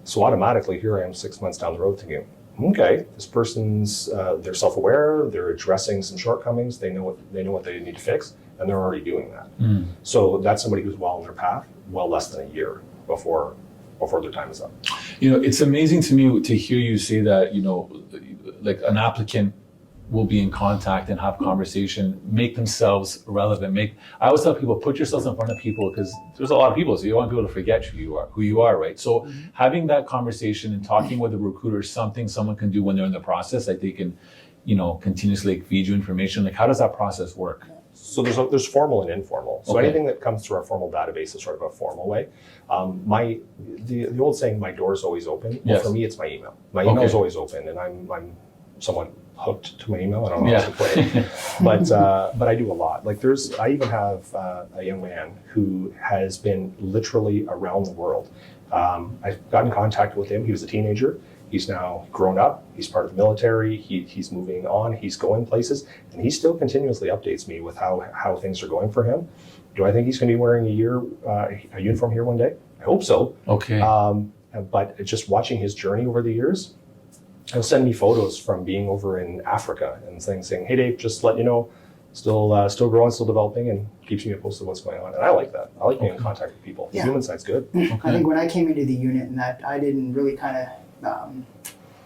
So automatically, here I am 6 months down the road thinking, okay, this person's, they're self-aware, they're addressing some shortcomings, they know what they need to fix, and they're already doing that. So that's somebody who's well on their path, well less than a year before their time is up. It's amazing to me to hear you say that, like an applicant will be in contact and have conversation, make themselves relevant. I always tell people, put yourselves in front of people because there's a lot of people, so you don't want people to forget who you are, right? So having that conversation and talking with a recruiter is something someone can do when they're in the process, like they can, continuously feed you information. Like, how does that process work? So there's formal and informal. So anything that comes through our formal database is sort of a formal way. The old saying, my door's always open. Well, for me, it's my email. My email is always open, and I'm somewhat hooked to my email. I don't know how to play it, but I do a lot. I even have a young man who has been literally around the world. I've got in contact with him. He was a teenager. He's now grown up. He's part of the military. He's moving on. He's going places, and he still continuously updates me with how things are going for him. Do I think he's going to be wearing a uniform here one day? I hope so. Okay. But just watching his journey over the years, he'll send me photos from being over in Africa and saying, "Hey Dave, just let you know, still growing, still developing," and keeps me posted what's going on. And I like that. I like being in contact with people. The human side's good. I think when I came into the unit, and that I didn't really kind of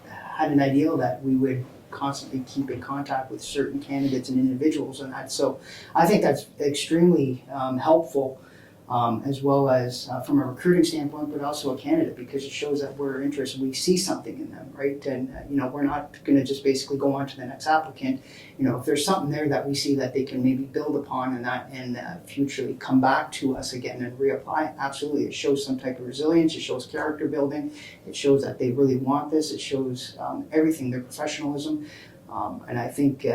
had an ideal that we would constantly keep in contact with certain candidates and individuals, and that. So I think that's extremely helpful as well as from a recruiting standpoint, but also a candidate, because it shows that we're interested, we see something in them, right? And, we're not going to just basically go on to the next applicant. If there's something there that we see that they can maybe build upon and futurely come back to us again and reapply, absolutely. It shows some type of resilience, it shows character building, it shows that they really want this, it shows everything, their professionalism. And I think,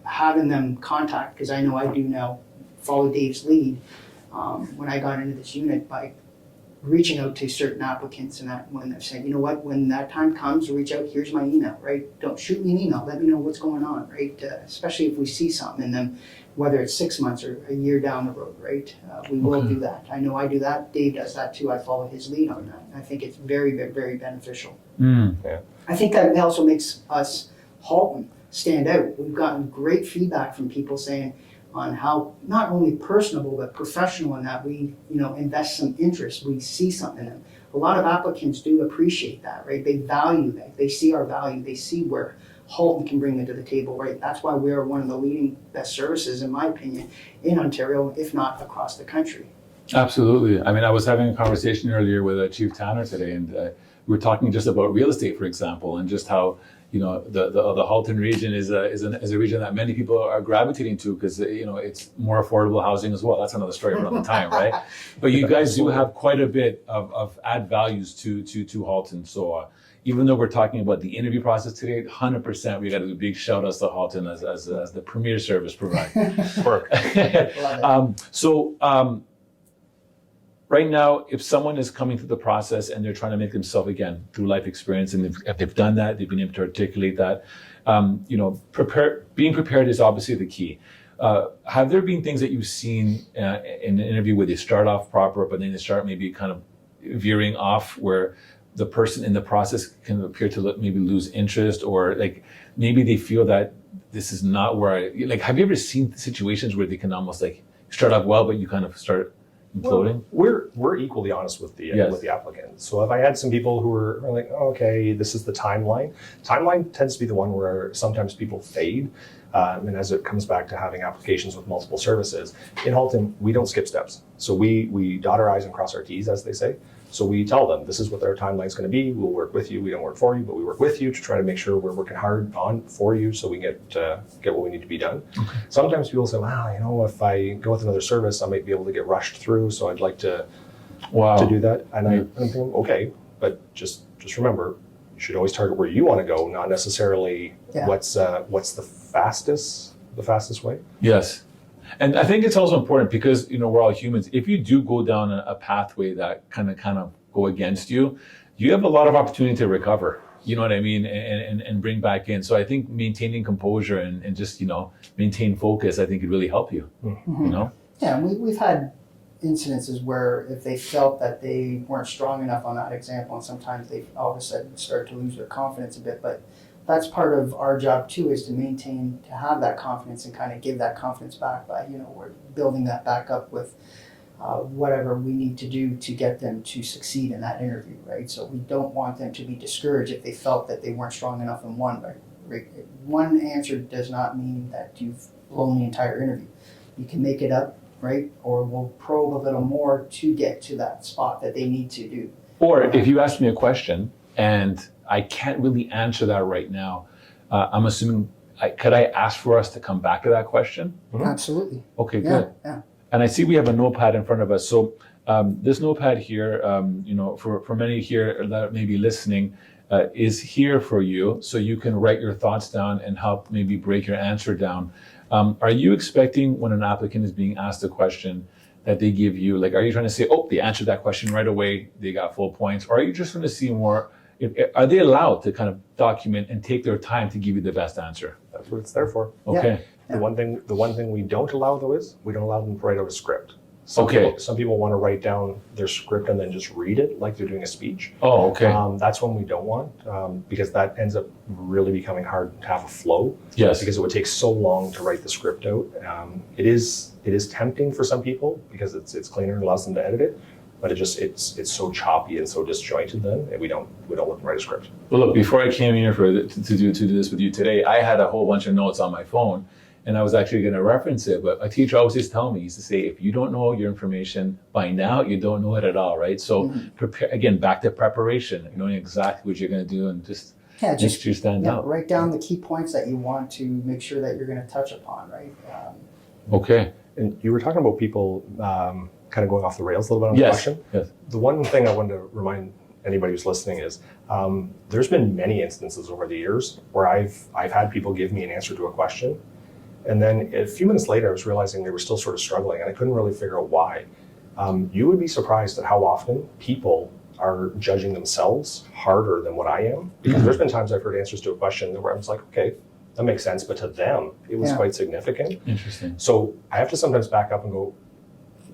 having them contact, because I know I do now, follow Dave's lead, when I got into this unit, by reaching out to certain applicants, and that when they're saying, you know what, when that time comes, reach out, here's my email, right? Don't shoot me an email, let me know what's going on, right? Especially if we see something in them, whether it's 6 months or a year down the road, right? We will do that. I know I do that, Dave does that too, I follow his lead on that. I think it's very, very, very beneficial. Yeah. I think that also makes us, Halton, stand out. We've gotten great feedback from people saying, on how not only personable but professional in that we, invest some interest, we see something in them. A lot of applicants do appreciate that, right? They value that. They see our value. They see where Halton can bring it to the table, right? That's why we are one of the leading best services, in my opinion, in Ontario, if not across the country. Absolutely. I mean, I was having a conversation earlier with Chief Tanner today, and we were talking just about real estate, for example, and just how the Halton region is a region that many people are gravitating to because it's more affordable housing as well. That's another story for another time, right? But you guys do have quite a bit of add values to Halton. So even though we're talking about the interview process today, 100% we got to do a big shout outs to Halton as the premier service provider. Right now, if someone is coming through the process and they're trying to make themselves again through life experience, and if they've done that, they've been able to articulate that, being prepared is obviously the key. Have there been things that you've seen in an interview where they start off proper, but then they start maybe kind of veering off, where the person in the process can appear to maybe lose interest, or like maybe they feel that this is not where have you ever seen situations where they can almost like start off well, but you kind of start imploding? Well, we're equally honest with the applicant. So if I had some people who were like, oh, okay, this is the timeline. Timeline tends to be the one where sometimes people fade. And as it comes back to having applications with multiple services, in Halton, we don't skip steps. So we dot our I's and cross our T's, as they say. So we tell them, this is what our timeline is going to be. We'll work with you. We don't work for you, but we work with you to try to make sure we're working hard for you so we get what we need to be done. Okay. Sometimes people say, wow, if I go with another service, I might be able to get rushed through. So I'd like to do that. And I'm thinking, okay, but just remember, you should always target where you want to go, not necessarily what's the fastest way. Yes. And I think it's also important because, we're all humans. If you do go down a pathway that kind of go against you, you have a lot of opportunity to recover, you know what I mean? And bring back in. So I think maintaining composure and just, maintain focus, I think could really help you, Yeah, we've had incidences where if they felt that they weren't strong enough on that example, and sometimes they all of a sudden start to lose their confidence a bit, but that's part of our job too, is to have that confidence and kind of give that confidence back by, we're building that back up with whatever we need to do to get them to succeed in that interview, right? So we don't want them to be discouraged if they felt that they weren't strong enough in one, right? One answer does not mean that you've blown the entire interview. You can make it up, right? Or we'll probe a little more to get to that spot that they need to do. Or if you ask me a question and I can't really answer that right now, I'm assuming, could I ask for us to come back to that question? Mm-hmm. Absolutely. Okay, good. Yeah. And I see we have a notepad in front of us. So this notepad here, for many here that may be listening, is here for you. So you can write your thoughts down and help maybe break your answer down. Are you expecting when an applicant is being asked a question that they give you, are you trying to say, oh, they answered that question right away, they got full points? Or are you just trying to see more, are they allowed to kind of document and take their time to give you the best answer? That's what it's there for. Okay. Yeah. The one thing we don't allow though is we don't allow them to write out a script. Some people want to write down their script and then just read it like they're doing a speech. Oh, okay. That's one we don't want because that ends up really becoming hard to have a flow. Yes. Because it would take so long to write the script out. It is tempting for some people because it's cleaner and allows them to edit it. But it's so choppy and so disjointed then, and we don't let them write a script. Well, look, before I came here to do this with you today, I had a whole bunch of notes on my phone, and I was actually going to reference it, but a teacher always used to tell me, he used to say, if you don't know your information by now, you don't know it at all, right? So prepare, again, back to preparation, knowing exactly what you're going to do and just make sure you stand out. Write down the key points that you want to make sure that you're going to touch upon, right? Okay. And you were talking about people kind of going off the rails a little bit on the question. Yes. The one thing I wanted to remind anybody who's listening is there's been many instances over the years where I've had people give me an answer to a question, and then a few minutes later I was realizing they were still sort of struggling and I couldn't really figure out why. You would be surprised at how often people are judging themselves harder than what I am, because there's been times I've heard answers to a question where I was like, okay, that makes sense, but to them it was quite significant. Interesting. So I have to sometimes back up and go,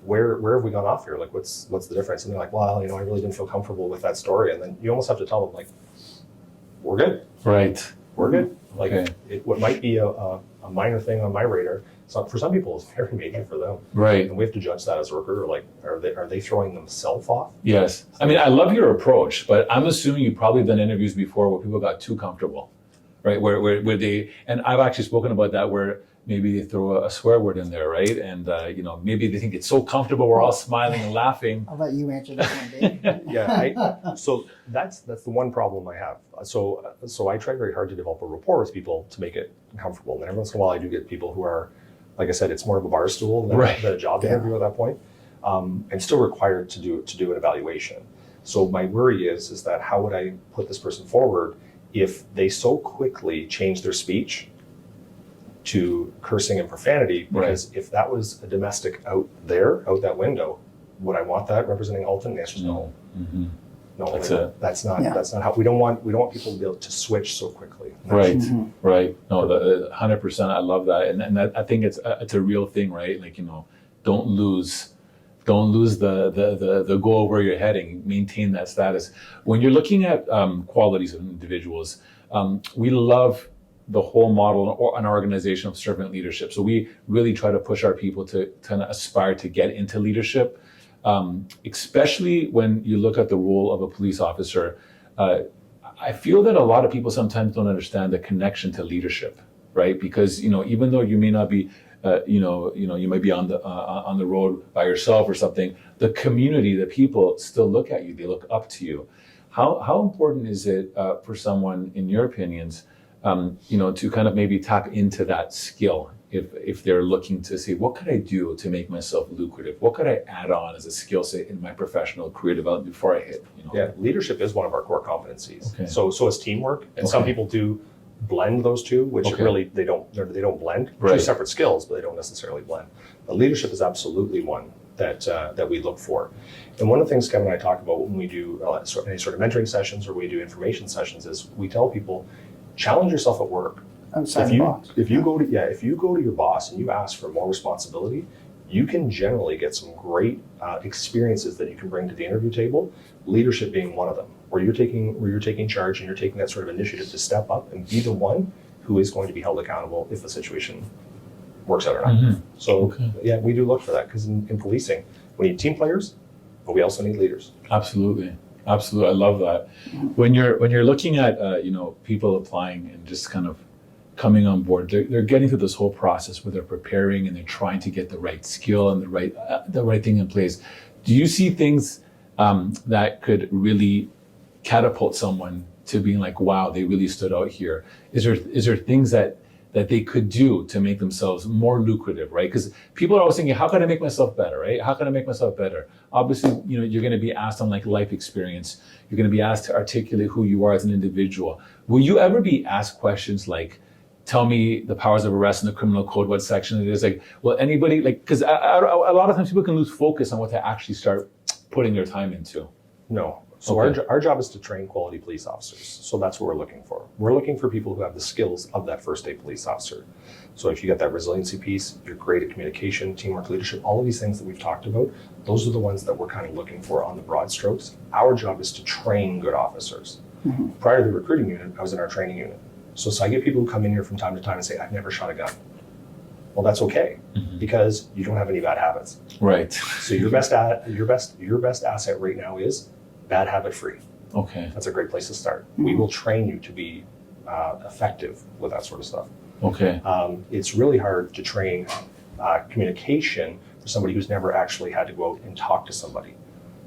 where have we gone off here? Like, what's the difference? And they're like, well, I really didn't feel comfortable with that story. And then you almost have to tell them, like, we're good. Right. We're good. Like, what might be a minor thing on my radar, for some people, it's very major for them. Right. And we have to judge that as a recruiter. Like, are they throwing themselves off? Yes. I mean, I love your approach, but I'm assuming you've probably done interviews before where people got too comfortable, right? Where they, and I've actually spoken about that, where maybe they throw a swear word in there, right? And, maybe they think it's so comfortable, we're all smiling and laughing. I'll let you answer that one, Dave. Yeah, so that's the one problem I have. So I try very hard to develop a rapport with people to make it comfortable. And every once in a while I do get people who are, like I said, it's more of a bar stool than a job interview at that point. And still required to do an evaluation. So my worry is that how would I put this person forward if they so quickly change their speech to cursing and profanity? Because if that was a domestic out that window, would I want that representing Halton? The answer is no. Mm-hmm. No, that's not how we don't want people to be able to switch so quickly. Right. No, 100%. I love that, and I think it's a real thing, right? Like, don't lose the goal where you're heading. Maintain that status. When you're looking at qualities of individuals, we love the whole model or an organization of servant leadership. So we really try to push our people to kind of aspire to get into leadership, especially when you look at the role of a police officer. I feel that a lot of people sometimes don't understand the connection to leadership, right? Because, even though you may not be, you might be on the road by yourself or something, the community, the people still look at you, they look up to you. How important is it for someone, in your opinions, to kind of maybe tap into that skill if they're looking to say, what could I do to make myself lucrative? What could I add on as a skill set in my professional career development before I hit? Yeah, leadership is one of our core competencies. Okay. So is teamwork, and some people do blend those two, which really they don't blend. Right. Two separate skills, but they don't necessarily blend. But leadership is absolutely one that we look for. And one of the things Kevin and I talk about when we do any sort of mentoring sessions or we do information sessions is we tell people, challenge yourself at work. If you go to your boss and you ask for more responsibility, you can generally get some great experiences that you can bring to the interview table. Leadership being one of them, where you're taking charge and you're taking that sort of initiative to step up and be the one who is going to be held accountable if the situation works out or not. Mm-hmm. So we do look for that, because in policing, we need team players, but we also need leaders. Absolutely. I love that. When you're looking at people applying and just kind of coming on board, they're getting through this whole process where they're preparing and they're trying to get the right skill and the right thing in place. Do you see things that could really catapult someone to being like, wow, they really stood out here? Is there things that they could do to make themselves more lucrative, right? Because people are always thinking, how can I make myself better, right? How can I make myself better? Obviously, you're going to be asked on like life experience. You're going to be asked to articulate who you are as an individual. Will you ever be asked questions like, tell me the powers of arrest in the criminal code, what section it is? Like, well, anybody, like, because a lot of times people can lose focus on what to actually start putting their time into. No. So our job is to train quality police officers. So that's what we're looking for. We're looking for people who have the skills of that first day police officer. So if you get that resiliency piece, you're great at communication, teamwork, leadership, all of these things that we've talked about, those are the ones that we're kind of looking for on the broad strokes. Our job is to train good officers. Mm-hmm. Prior to the recruiting unit, I was in our training unit. So I get people who come in here from time to time and say, I've never shot a gun. Well, that's okay, because you don't have any bad habits. Right. So your best asset right now is bad habit free. Okay. That's a great place to start. Mm-hmm. We will train you to be effective with that sort of stuff. Okay. It's really hard to train communication for somebody who's never actually had to go out and talk to somebody.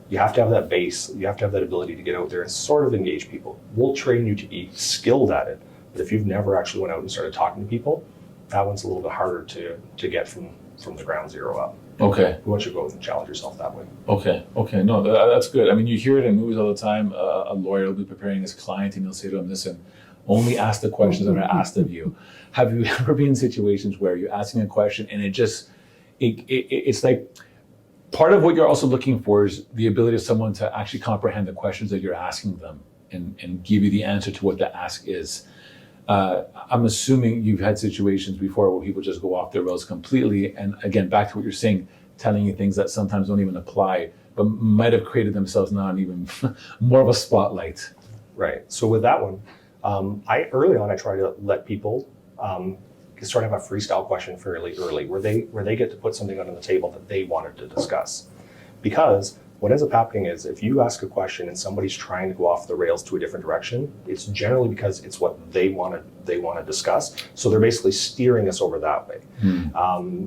You have to have that base, you have to have that ability to get out there and sort of engage people. We'll train you to be skilled at it, but if you've never actually went out and started talking to people, that one's a little bit harder to get from the ground zero up. Okay. We want you to go out and challenge yourself that way. Okay. No, that's good. I mean, you hear it in movies all the time. A lawyer will be preparing his client and he'll say to him, listen, only ask the questions that are asked of you. Have you ever been in situations where you're asking a question and it's like, part of what you're also looking for is the ability of someone to actually comprehend the questions that you're asking them and give you the answer to what the ask is. I'm assuming you've had situations before where people just go off their rails completely. And again, back to what you're saying, telling you things that sometimes don't even apply, but might have created themselves now even more of a spotlight. Right. So with that one, early on I try to let people sort of have a freestyle question fairly early, where they get to put something on the table that they wanted to discuss. Because what ends up happening is if you ask a question and somebody's trying to go off the rails to a different direction, it's generally because it's what they want to discuss. So they're basically steering us over that way.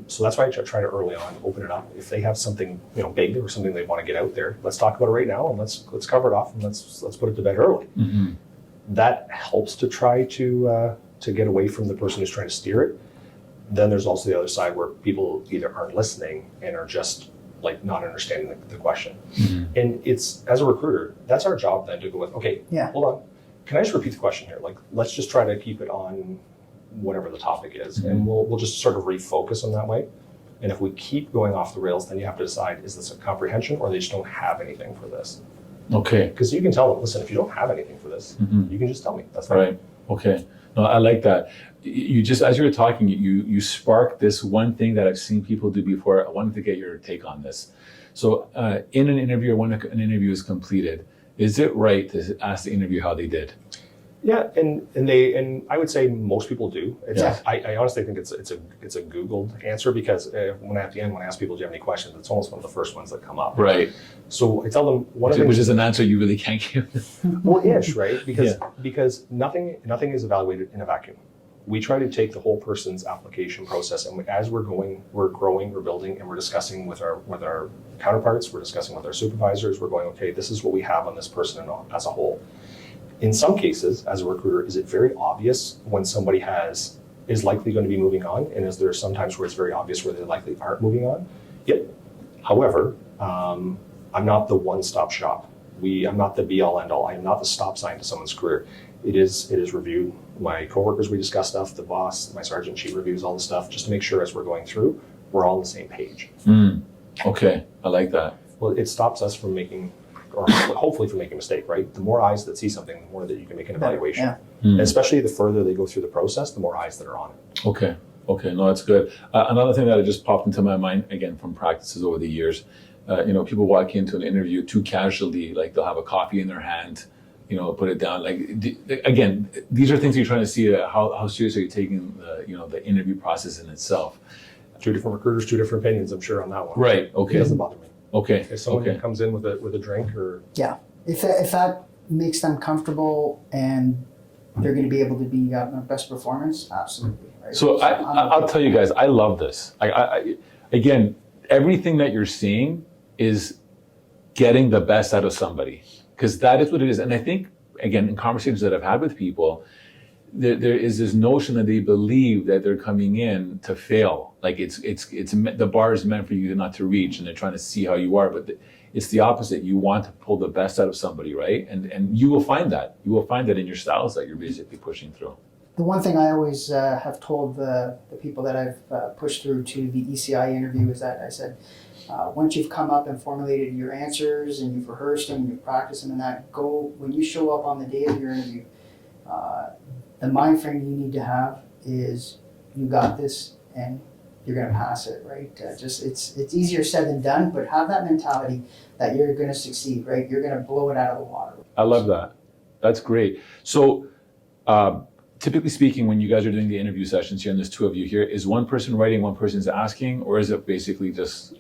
So that's why I try to early on open it up. If they have something big or something they want to get out there, let's talk about it right now and let's cover it off and let's put it to bed early. Mm-hmm. That helps to try to get away from the person who's trying to steer it. Then there's also the other side where people either aren't listening and are just like not understanding the question. Mm-hmm. And it's, as a recruiter, that's our job then to go with, okay, hold on. Can I just repeat the question here? Like, let's just try to keep it on whatever the topic is. Mm-hmm. And we'll just sort of refocus on that way. And if we keep going off the rails, then you have to decide, is this a comprehension or they just don't have anything for this? Okay. Because you can tell them, listen, if you don't have anything for this, you can just tell me. That's fine. Right. Okay. No, I like that. You just, as you were talking, you sparked this one thing that I've seen people do before. I wanted to get your take on this. So in an interview, or when an interview is completed, is it right to ask the interviewer how they did? Yeah, and I would say most people do. I honestly think it's a Googled answer, because at the end when I ask people, do you have any questions, it's almost one of the first ones that come up. Right. So I tell them which is an answer you really can't give. Well, ish, right? Because nothing is evaluated in a vacuum. We try to take the whole person's application process, and as we're growing, we're building, and we're discussing with our counterparts, we're discussing with our supervisors, we're going, okay, this is what we have on this person as a whole. In some cases, as a recruiter, is it very obvious when somebody is likely going to be moving on? And is there sometimes where it's very obvious where they likely aren't moving on? Yep. However, I'm not the one-stop shop. I'm not the be-all, end-all. I'm not the stop sign to someone's career. It is review. My coworkers, we discuss stuff. The boss, my sergeant, she reviews all the stuff just to make sure as we're going through, we're all on the same page. Okay, I like that. Well, it stops us from making, or hopefully from making a mistake, right? The more eyes that see something, the more that you can make an evaluation. Yeah. And especially the further they go through the process, the more eyes that are on it. Okay, no, that's good. Another thing that just popped into my mind, again, from practices over the years, people walk into an interview too casually, like they'll have a coffee in their hand, put it down. Like, again, these are things you're trying to see how serious are you taking the interview process in itself. Two different recruiters, two different opinions, I'm sure, on that one. Right. Okay. It doesn't bother me. Okay. If someone comes in with a drink or if that makes them comfortable and they're going to be able to be at their best performance, absolutely. Right? So I'll tell you guys, I love this. Again, everything that you're seeing is getting the best out of somebody, because that is what it is. And I think, again, in conversations that I've had with people, there is this notion that they believe that they're coming in to fail. Like it's the bar is meant for you not to reach, and they're trying to see how you are. But it's the opposite. You want to pull the best out of somebody, right? And you will find that. You will find that in your styles that you're basically pushing through. The one thing I always have told the people that I've pushed through to the ECI interview is that I said, once you've come up and formulated your answers and you've rehearsed them and you've practiced them and that, when you show up on the day of your interview, the mind frame you need to have is you got this and you're going to pass it, right? It's easier said than done, but have that mentality that you're going to succeed, right? You're going to blow it out of the water. I love that. That's great. So typically speaking, when you guys are doing the interview sessions here, and there's two of you here, is one person writing, one person's asking, or is it basically just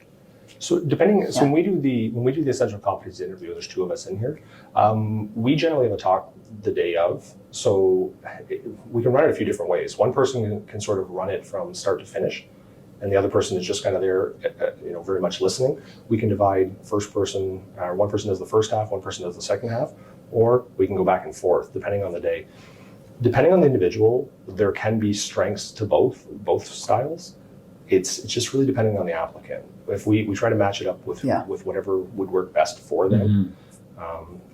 So when we do the essential competencies interview, there's 2 of us in here. We generally have a talk the day of, so we can run it a few different ways. One person can sort of run it from start to finish, and the other person is just kind of there, very much listening. We can divide one person does the first half, one person does the second half, or we can go back and forth depending on the day. Depending on the individual, there can be strengths to both styles. It's just really depending on the applicant. If we try to match it up with whatever would work best for them,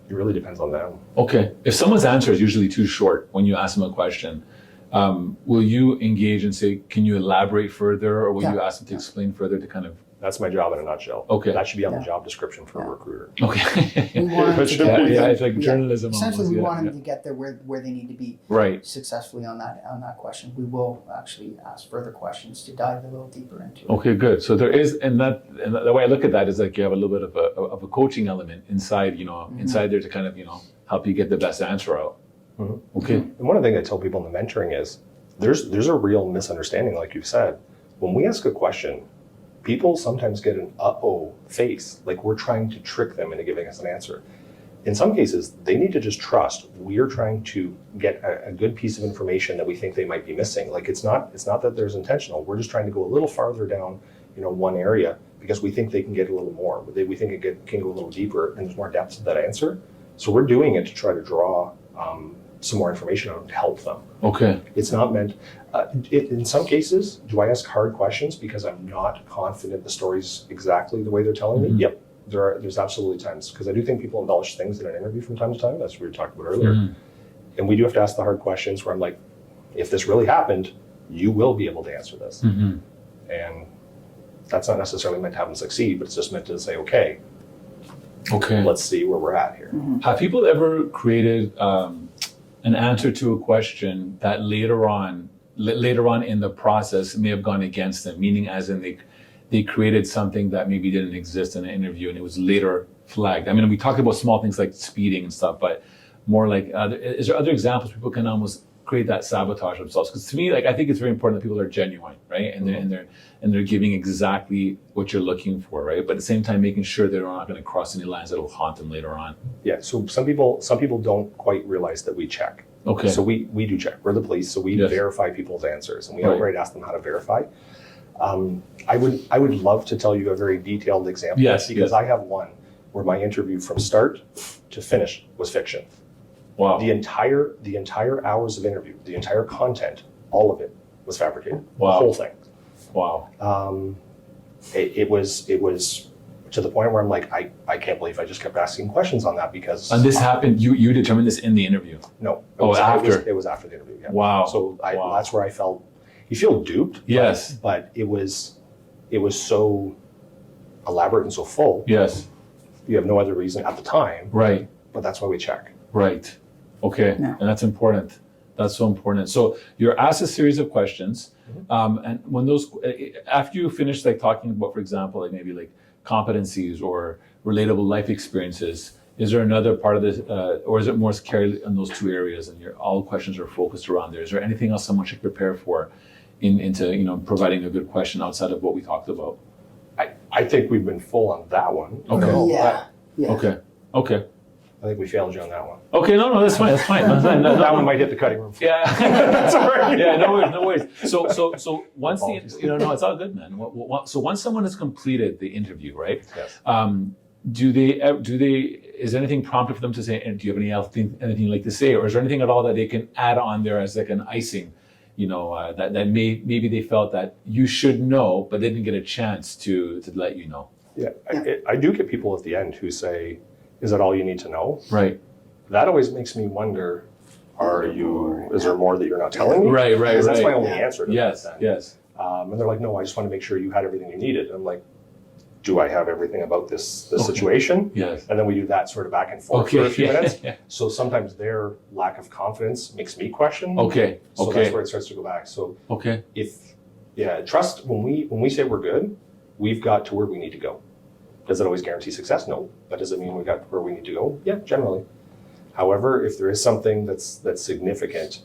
it really depends on them. Okay. If someone's answer is usually too short when you ask them a question, will you engage and say, can you elaborate further, or will you ask them to explain further to kind of... That's my job in a nutshell. Okay. That should be on the job description for a recruiter. Okay. We want them to get it's like journalism. Essentially, almost, we want them to get there where they need to be successfully on that question. We will actually ask further questions to dive a little deeper into it. Okay, good. So there is, and the way I look at that is like you have a little bit of a coaching element inside, inside there to kind of, help you get the best answer out. Mm-hmm. Okay. And one of the things I tell people in the mentoring is there's a real misunderstanding, like you said. When we ask a question, people sometimes get an uh-oh face, like we're trying to trick them into giving us an answer. In some cases, they need to just trust we're trying to get a good piece of information that we think they might be missing. Like it's not that there's intentional. We're just trying to go a little farther down, one area because we think they can get a little more. We think it can go a little deeper and there's more depth to that answer. So we're doing it to try to draw some more information on them to help them. Okay. It's not meant, in some cases, do I ask hard questions because I'm not confident the story's exactly the way they're telling me? Yep, there's absolutely times, because I do think people embellish things in an interview from time to time, that's what we were talking about earlier. And we do have to ask the hard questions where I'm like, if this really happened, you will be able to answer this. And that's not necessarily meant to have them succeed, but it's just meant to say, okay, let's see where we're at here. Have people ever created an answer to a question that later on in the process may have gone against them, meaning as in they created something that maybe didn't exist in an interview and it was later flagged? I mean, we talked about small things like speeding and stuff, but more like, is there other examples people can almost create that sabotage themselves? Because to me, like, I think it's very important that people are genuine, right? And they're giving exactly what you're looking for, right? But at the same time, making sure they're not going to cross any lines that will haunt them later on. Yeah. So some people don't quite realize that we check. Okay. So we do check. We're the police, so we verify people's answers, and we outright ask them how to verify. I would love to tell you a very detailed example. Because I have one where my interview from start to finish was fiction. Wow. The entire hours of interview, the entire content, all of it was fabricated. Wow. The whole thing. Wow. It was to the point where I'm like, I can't believe I just kept asking questions on that because. And this happened, you determined this in the interview? No. It was after the interview, yeah. Wow. So that's where I felt, you feel duped. Yes. But it was so elaborate and so full. Yes. You have no other reason at the time. Right. But that's why we check. Right. Okay. Yeah. And that's important. That's so important. So you're asked a series of questions, and when after you finish like talking about, for example, like maybe like competencies or relatable life experiences, is there another part of this, or is it more carried in those 2 areas, and all questions are focused around there? Is there anything else someone should prepare for into providing a good question outside of what we talked about? I think we've been full on that one. Okay. Yeah. Okay. I think we failed you on that one. Okay, no, that's fine. That's fine. That one might hit the cutting room floor. Yeah. Sorry. Yeah, no worries. So once no, it's all good, man. So once someone has completed the interview, right? Yes. Do they? Is there anything prompted for them to say? And do you have anything you'd like to say, or is there anything at all that they can add on there as like an icing? That maybe they felt that you should know, but they didn't get a chance to let you know. Yeah. I do get people at the end who say, is that all you need to know? Right. That always makes me wonder, is there more that you're not telling me? Right. Because that's my only answer to yes, that. Yes. And they're like, no, I just want to make sure you had everything you needed. And I'm like, do I have everything about this situation? Yes. And then we do that sort of back and forth for a few minutes. So sometimes their lack of confidence makes me question. So that's where it starts to go back. So trust, when we say we're good, we've got to where we need to go. Does it always guarantee success? No. But does it mean we got where we need to go? Yeah, generally. However, if there is something that's significant,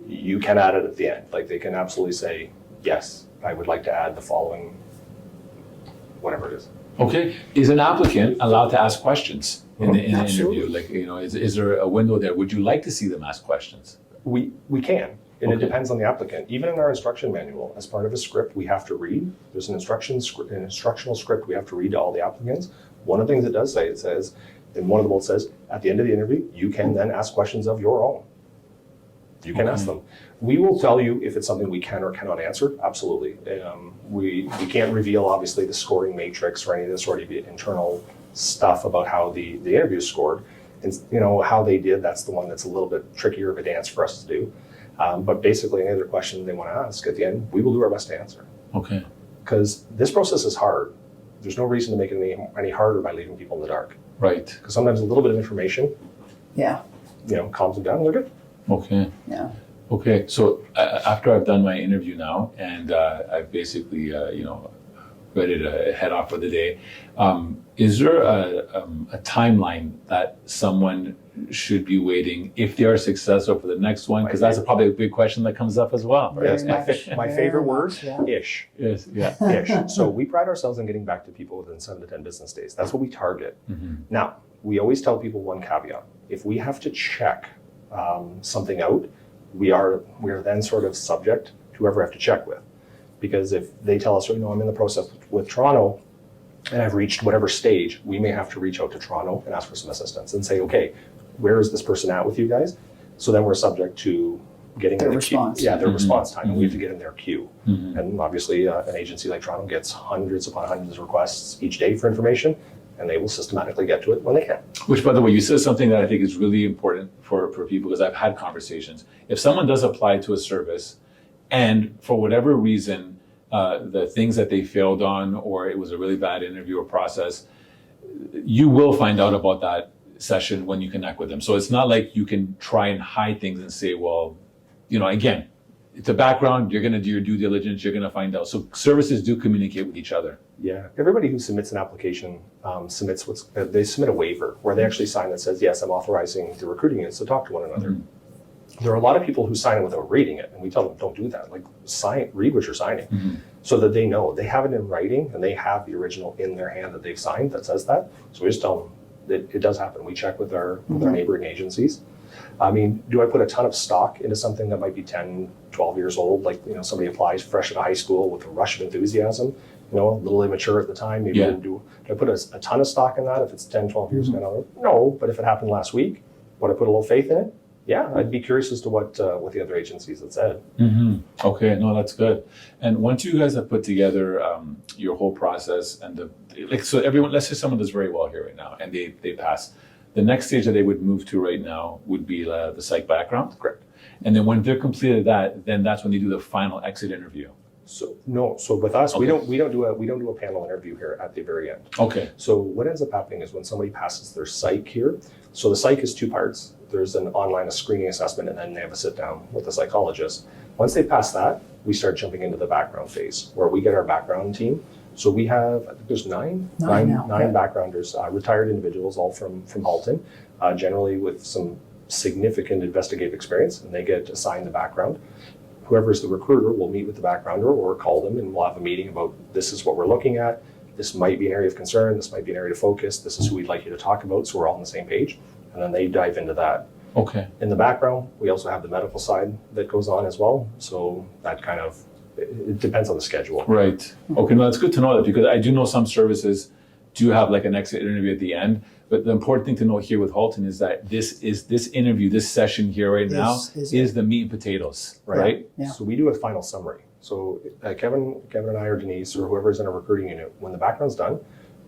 you can add it at the end. Like they can absolutely say, yes, I would like to add the following, whatever it is. Okay. Is an applicant allowed to ask questions in the Absolutely. interview? Like, you know, is there a window there? Would you like to see them ask questions? We can, and Okay. it depends on the applicant. Even in our instruction manual, as part of a script, we have to read. There's an instructional script we have to read to all the applicants. One of the things it does say, it says, and one of the bullets says, at the end of the interview, you can then ask questions of your own. You can ask them. We will tell you if it's something we can or cannot answer. Absolutely. We can't reveal, obviously, the scoring matrix or any of this sort of internal stuff about how the interview is scored. And, you know, how they did, that's the one that's a little bit trickier of a dance for us to do. But basically, any other question they want to ask at the end, we will do our best to answer. Okay. Because this process is hard. There's no reason to make it any harder by leaving people in the dark. Right. Because sometimes a little bit of information, Yeah. you know, calms them down and they're good. Okay. Yeah. Okay. So after I've done my interview now, and I've basically, you know, ready to head off for the day, is there a timeline that someone should be waiting if they are successful for the next one? Because that's probably a big question that comes up as well. Right? Very much. My Very favorite word, much, yeah. ish. Yes. Yeah. Ish. So we pride ourselves in getting back to people within 7 to 10 business days. That's what we target. Now, we always tell people one caveat. If we have to check something out, we are then sort of subject to whoever we have to check with. Because if they tell us, you know, I'm in the process with Toronto and I've reached whatever stage, we may have to reach out to Toronto and ask for some assistance and say, okay, where is this person at with you guys? So then we're subject to getting Their in the response. queue. Yeah, their response time, and we have to get in their queue. And obviously, an agency like Toronto gets hundreds upon hundreds of requests each day for information, and they will systematically get to it when they can. Which, by the way, you said something that I think is really important for people, because I've had conversations. If someone does apply to a service and for whatever reason, the things that they failed on, or it was a really bad interview or process, you will find out about that session when you connect with them. So it's not like you can try and hide things and say, well, you know, again, it's a background, you're going to do your due diligence, you're going to find out. So services do communicate with each other. Yeah, everybody who submits an application submits they submit a waiver where they actually sign that says, yes, I'm authorizing the recruiting units to talk to one another. There are a lot of people who sign it without reading it, and we tell them, don't do that. Like, read what you're signing, so that they know. They have it in writing, and they have the original in their hand that they've signed that says that. So we just tell them that it does happen. We check with our neighboring agencies. I mean, do I put a ton of stock into something that might be 10, 12 years old? Like, you know, somebody applies fresh out of high school with a rush of enthusiasm, you know, a little immature at the time. Maybe do I put a ton of stock in that if it's 10, 12 years ago? No, but if it happened last week, would I put a little faith in it? Yeah, I'd be curious as to what the other agencies had said. Okay, no, that's good. And once you guys have put together your whole process and so everyone, let's say someone does very well here right now and they pass. The next stage that they would move to right now would be the psych background. Correct. And then when they're completed that, then that's when they do the final exit interview. So with us, we don't do a panel interview here at the very end. Okay. So what ends up happening is when somebody passes their psych here, so the psych is 2 parts. There's an online screening assessment, and then they have a sit down with the psychologist. Once they pass that, we start jumping into the background phase where we get our background team. So we have, I think there's nine backgrounders, retired individuals, all from Halton, generally with some significant investigative experience, and they get assigned the background. Whoever's the recruiter will meet with the backgrounder or call them, and we'll have a meeting about, this is what we're looking at. This might be an area of concern. This might be an area to focus. This is who we'd like you to talk about, so we're all on the same page. And then they dive into that. Okay. In the background, we also have the medical side that goes on as well. So that kind of, it depends on the schedule. Right. Okay, no, that's good to know that, because I do know some services do have like an exit interview at the end. But the important thing to know here with Halton is that this interview, this session here right now is the meat and potatoes, right? Yeah. So we do a final summary. So Kevin and I, or Denise, or whoever's in a recruiting unit, when the background's done,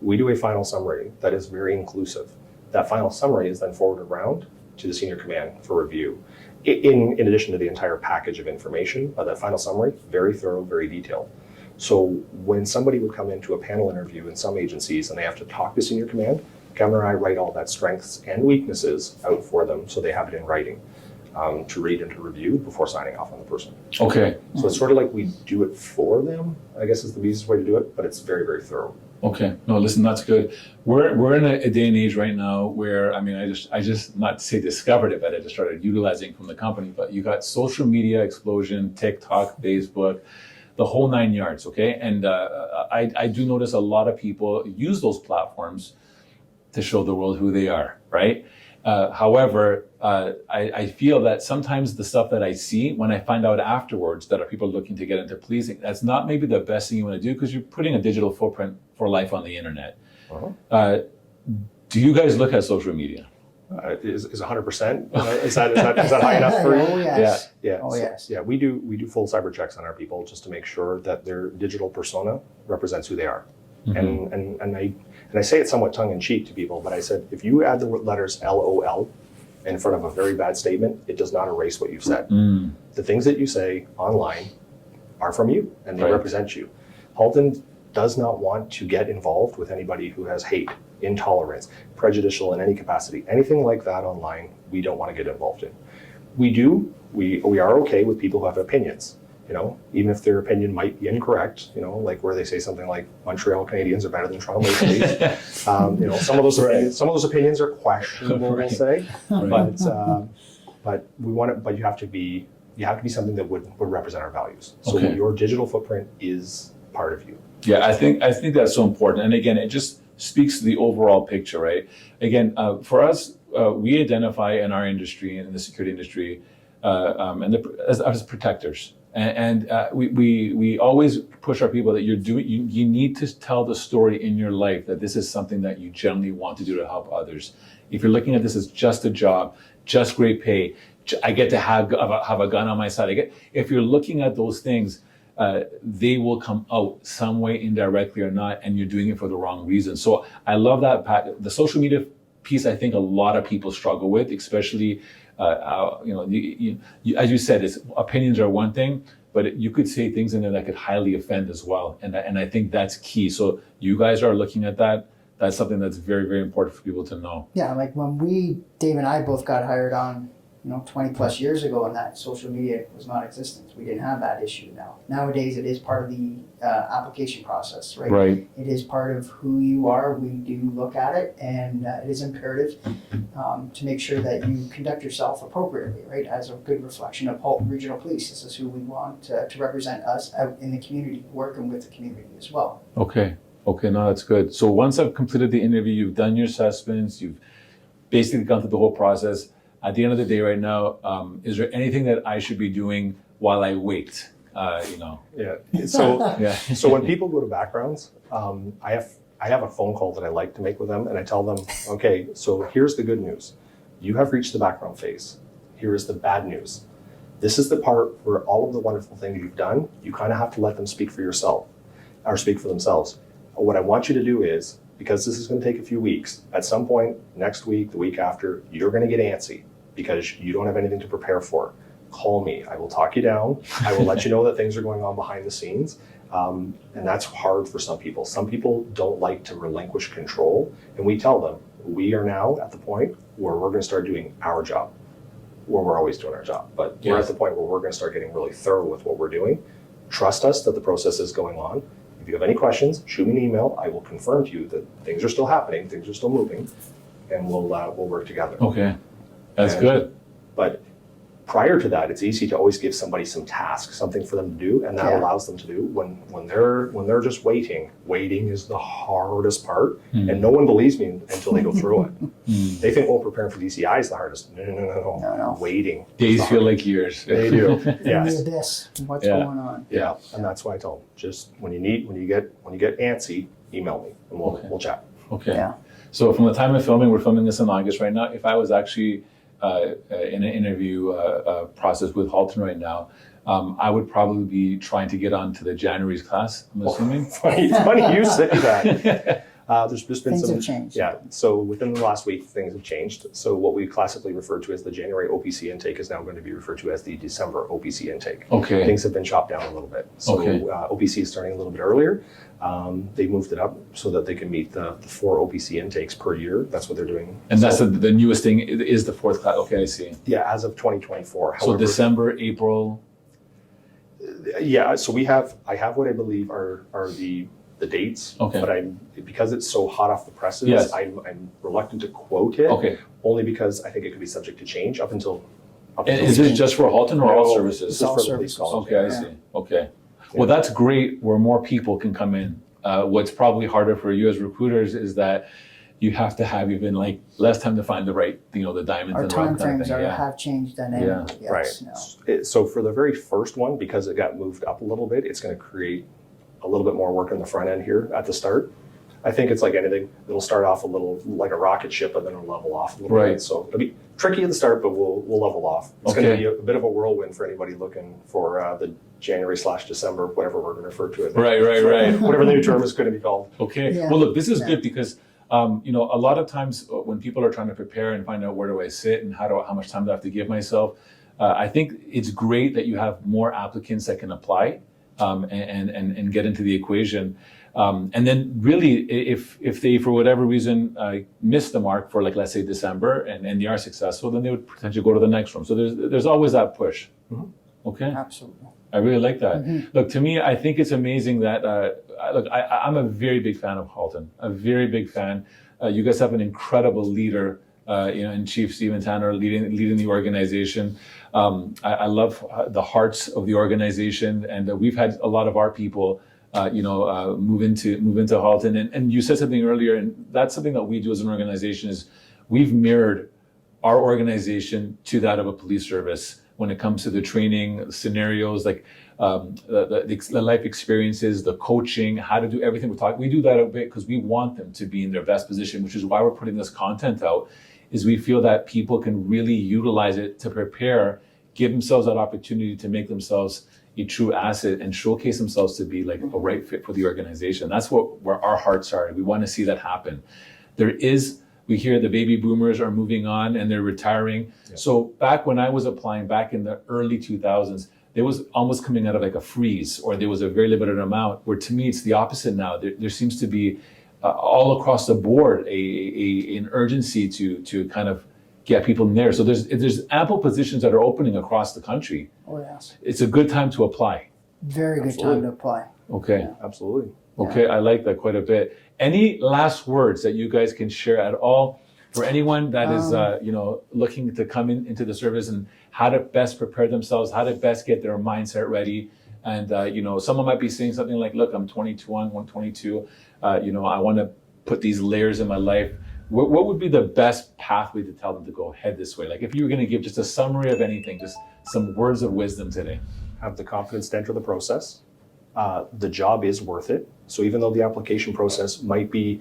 we do a final summary that is very inclusive. That final summary is then forwarded around to the senior command for review. In addition to the entire package of information, that final summary, very thorough, very detailed. So when somebody would come into a panel interview in some agencies and they have to talk to senior command, Kevin and I write all that strengths and weaknesses out for them so they have it in writing to read and to review before signing off on the person. Okay. So it's sort of like we do it for them, I guess is the easiest way to do it, but it's very, very thorough. Okay. No, listen, that's good. We're in a day and age right now where, I mean, I just not to say discovered it, but I just started utilizing from the company, but you got social media explosion, TikTok, Facebook, the whole 9 yards. Okay, and I do notice a lot of people use those platforms to show the world who they are, right? However, I feel that sometimes the stuff that I see, when I find out afterwards that are people looking to get into policing, that's not maybe the best thing you want to do, because you're putting a digital footprint for life on the internet. Do you guys look at social media? Is 100%? Is that high enough for you? Oh, yes. Yeah. Oh, yes. Yeah, we do full cyber checks on our people just to make sure that their digital persona represents who they are. And I say it somewhat tongue in cheek to people, but I said, if you add the letters LOL in front of a very bad statement, it does not erase what you've said. The things that you say online are from you, and they represent you. Halton does not want to get involved with anybody who has hate, intolerance, prejudicial in any capacity, anything like that online. We don't want to get involved in. We are okay with people who have opinions. Even if their opinion might be incorrect, like where they say something like Montreal Canadiens are better than Toronto Maple Leafs. Some of those opinions are questionable, we'll say. But we want it. But you have to be something that would represent our values. So your digital footprint is part of you. Yeah, I think that's so important. And again, it just speaks to the overall picture, right? Again, for us, we identify in our industry, in the security industry, as protectors. And we always push our people that you need to tell the story in your life that this is something that you generally want to do to help others. If you're looking at this as just a job, just great pay, I get to have a gun on my side. If you're looking at those things, they will come out some way, indirectly or not, and you're doing it for the wrong reason. So I love that, Pat. The social media piece, I think a lot of people struggle with, especially as you said, opinions are one thing, but you could say things in there that could highly offend as well. And I think that's key. So you guys are looking at that. That's something that's very, very important for people to know. Yeah, like when Dave and I both got hired on, 20 plus years ago, and that social media was non-existent. We didn't have that issue now. Nowadays, it is part of the application process, right? Right. It is part of who you are. We do look at it, and it is imperative to make sure that you conduct yourself appropriately, right? As a good reflection of Halton Regional Police. This is who we want to represent us out in the community, working with the community as well. Okay, no, that's good. So once I've completed the interview, you've done your assessments, you've basically gone through the whole process. At the end of the day right now, is there anything that I should be doing while I wait? Yeah. So when people go to backgrounds, I have a phone call that I like to make with them, and I tell them, okay, so here's the good news. You have reached the background phase. Here is the bad news. This is the part where all of the wonderful things you've done, you kind of have to let them speak for yourself, or speak for themselves. What I want you to do is, because this is going to take a few weeks, at some point next week, the week after, you're going to get antsy because you don't have anything to prepare for. Call me. I will talk you down. I will let you know that things are going on behind the scenes. And that's hard for some people. Some people don't like to relinquish control. And we tell them, we are now at the point where we're going to start doing our job, where we're always doing our job. But we're at the point where we're going to start getting really thorough with what we're doing. Trust us that the process is going on. If you have any questions, shoot me an email. I will confirm to you that things are still happening, things are still moving, and we'll work together. Okay, that's good. But prior to that, it's easy to always give somebody some task, something for them to do, and that allows them to do. When they're just waiting is the hardest part, and no one believes me until they go through it. They think, preparing for DCI is the hardest. No. Waiting. Days feel like years. They do. Yes. This, what's going on? Yeah, and that's why I tell them, just when you get antsy, email me and we'll chat. Okay. Yeah. So from the time of filming, we're filming this in August right now. If I was actually in an interview process with Halton right now, I would probably be trying to get onto the January's class, I'm assuming. It's funny you say that. There's been Things have changed. Yeah, so within the last week, things have changed. So what we classically refer to as the January OPC intake is now going to be referred to as the December OPC intake. Okay. Things have been chopped down a little bit. So OPC is starting a little bit earlier. They moved it up so that they can meet the 4 OPC intakes per year. That's what they're doing. And that's the newest thing is the 4th class. Okay, I see. Yeah, as of 2024. So however, December, April. Yeah, so I have what I believe are the dates. Okay. But because it's so hot off the presses, I'm reluctant to quote it. Okay. Only because I think it could be subject to change up until is it just for Halton or all services? It's all services. Okay, I see. Okay. Well, that's great where more people can come in. What's probably harder for you as recruiters is that you have to have even like less time to find the right, the diamonds. Our and the right time frames kind of thing. have changed dynamically. Yeah. Right. Yes, no. So for the very first one, because it got moved up a little bit, it's going to create a little bit more work in the front end here at the start. I think it's like anything. It'll start off a little like a rocket ship, and then it'll level off a little bit. So it'll be tricky at the start, but we'll level off. It's going to be a bit of a whirlwind for anybody looking for the January/December, whatever we're going to refer to it. Right. Whatever the new term is going to be called. Okay. Yeah. Well, look, this is good because a lot of times when people are trying to prepare and find out where do I sit and how much time do I have to give myself, I think it's great that you have more applicants that can apply and get into the equation. And then really, if they, for whatever reason, miss the mark for like, let's say December and they are successful, then they would potentially go to the next room. So there's always that push. Mm-hmm. Okay. Absolutely. I really like that. Look, to me, I think it's amazing that, I'm a very big fan of Halton, a very big fan. You guys have an incredible leader, in Chief Stephen Tanner leading the organization. I love the hearts of the organization, and we've had a lot of our people move into Halton. And you said something earlier, and that's something that we do as an organization is we've mirrored our organization to that of a police service when it comes to the training, the scenarios, like the life experiences, the coaching, how to do everything we're talking. We do that a bit because we want them to be in their best position, which is why we're putting this content out, is we feel that people can really utilize it to prepare, give themselves that opportunity to make themselves a true asset and showcase themselves to be like a right fit for the organization. That's where our hearts are. We want to see that happen. We hear the baby boomers are moving on and they're retiring. Yeah. So back when I was applying back in the early 2000s, there was almost coming out of like a freeze, or there was a very limited amount, where to me it's the opposite now. There seems to be all across the board an urgency to kind of get people in there. So there's ample positions that are opening across the country. Oh, yes. It's a good time to apply. Very good time to apply. Okay. Yeah. Absolutely. Okay, yeah. I like that quite a bit. Any last words that you guys can share at all for anyone that is looking to come into the service, and how to best prepare themselves, how to best get their mindset ready? And someone might be saying something like, look, I'm 22, I'm 122, I want to put these layers in my life. What would be the best pathway to tell them to go head this way? Like if you were going to give just a summary of anything, just some words of wisdom today. Have the confidence to enter the process. The job is worth it. So even though the application process might be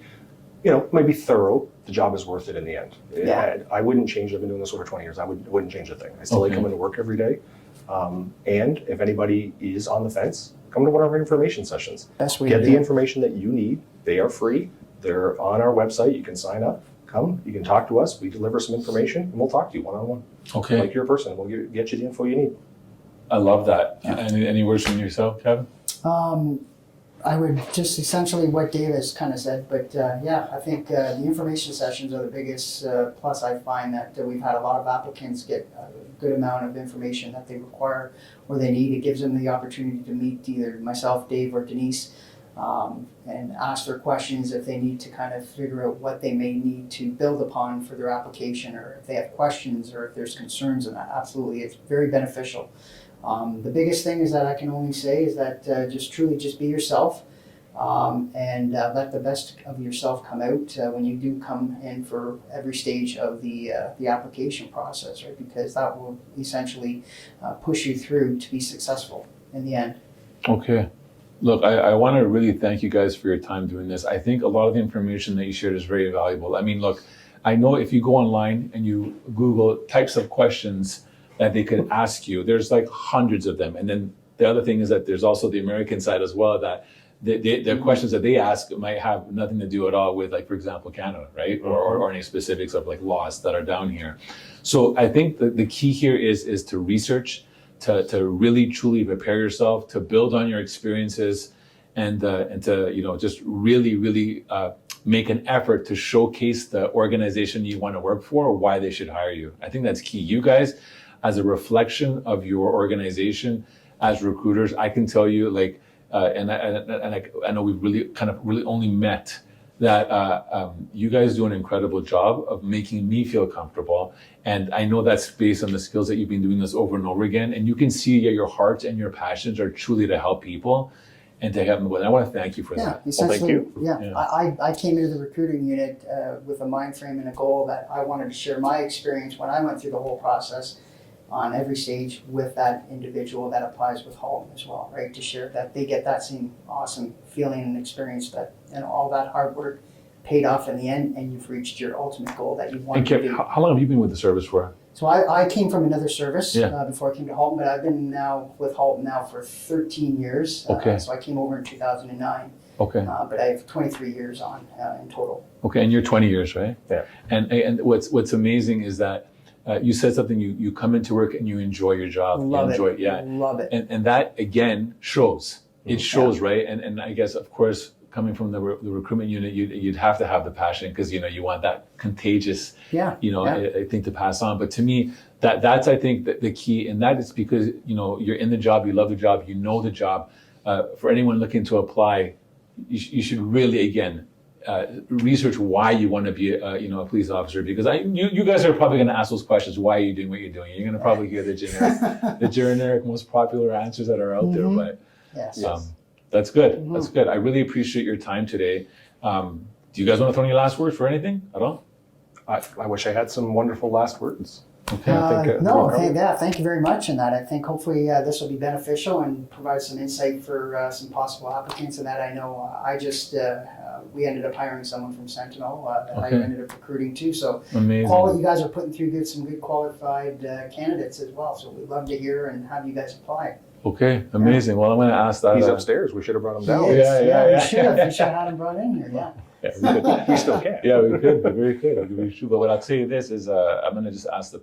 thorough, the job is worth it in the end. Yeah. I wouldn't change. I've been doing this over 20 years. I wouldn't change a thing. I still like coming to work every day. And if anybody is on the fence, come to one of our information sessions. Get the information that you need. They are free. They're on our website. You can sign up. Come. You can talk to us. We deliver some information, and we'll talk to you one-on-one. Okay. Like you're a person. We'll get you the info you need. I love that. Yeah. Any words from yourself, Kevin? I would just essentially what Dave has kind of said, but I think the information sessions are the biggest plus. I find that we've had a lot of applicants get a good amount of information that they require or they need. It gives them the opportunity to meet either myself, Dave, or Denise, and ask their questions if they need to kind of figure out what they may need to build upon for their application, or if they have questions or if there's concerns. And absolutely, it's very beneficial. The biggest thing is that I can only say is that just be yourself, and let the best of yourself come out when you do come in for every stage of the application process, right? Because that will essentially push you through to be successful in the end. Okay. Look, I want to really thank you guys for your time doing this. I think a lot of the information that you shared is very valuable. I mean, look, I know if you go online and you Google types of questions that they could ask you, there's like hundreds of them. And then the other thing is that there's also the American side as well, that the questions that they ask might have nothing to do at all with, like, for example, Canada, right? Or any specifics of like laws that are down here. So I think the key here is to research, to really truly prepare yourself, to build on your experiences, and to just really make an effort to showcase the organization you want to work for, or why they should hire you. I think that's key. You guys, as a reflection of your organization, as recruiters, I can tell you, like, and I know we've really only met that you guys do an incredible job of making me feel comfortable. And I know that's based on the skills that you've been doing this over and over again. And you can see your heart and your passions are truly to help people and to help them. And I want to thank you for that. Essentially, thank you. Yeah. I came into the recruiting unit with a mind frame and a goal that I wanted to share my experience when I went through the whole process on every stage with that individual that applies with Halton as well, right? To share that they get that same awesome feeling and experience that, all that hard work paid off in the end, and you've reached your ultimate goal that you wanted to do. How long have you been with the service for? So I came from another service before I came to Halton, but I've been now with Halton now for 13 years. Okay. So I came over in 2009. Okay. But I have 23 years on in total. Okay, and you're 20 years, right? Yeah. And what's amazing is that you said something. You come into work and you enjoy your job. Love you enjoy it. Yeah. Love it. And that again shows. It shows, right? And I guess of course, coming from the recruitment unit, you'd have to have the passion because you want that contagious, I think to pass on. But to me, that's I think the key, and that is because you're in the job, you love the job, you know the job. For anyone looking to apply, you should really again research why you want to be a police officer, because you guys are probably going to ask those questions. Why are you doing what you're doing? You're going to probably hear the generic most popular answers that are out there, but. Yes. That's good. That's good. I really appreciate your time today. Do you guys want to throw any last words for anything at all? I wish I had some wonderful last words. Okay. Thank you very much. And that I think hopefully this will be beneficial and provide some insight for some possible applicants. And that I know we ended up hiring someone from Sentinel that I ended up recruiting too. So amazing. All of you guys are putting through some good qualified candidates as well. So we'd love to hear and have you guys apply. Okay, amazing. Well, I'm going to ask that. He's upstairs. We should have brought him down. We should have had him brought in here. Yeah. We still can. Yeah, we could. We very could. But what I'll tell you this is, I'm going to just ask the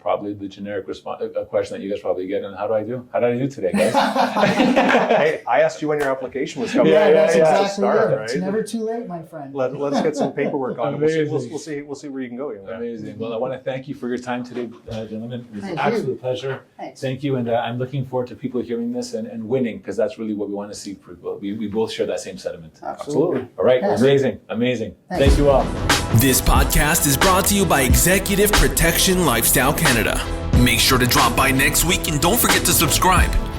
generic question that you guys probably get. And how did I do today, guys? Hey, I asked you when your application was coming. That's exactly start, it. right? It's never too late, my friend. Let's get some paperwork on it. We'll see where you can go. Amazing. Well, I want to thank you for your time today, gentlemen. It was an Thank absolute you. pleasure. Thanks. Thank you, and I'm looking forward to people hearing this and winning, because that's really what we want to see. We both share that same sentiment. Absolutely. All right. Yeah. Amazing. Thanks. Thank you all. This podcast is brought to you by Executive Protection Lifestyle Canada. Make sure to drop by next week and don't forget to subscribe.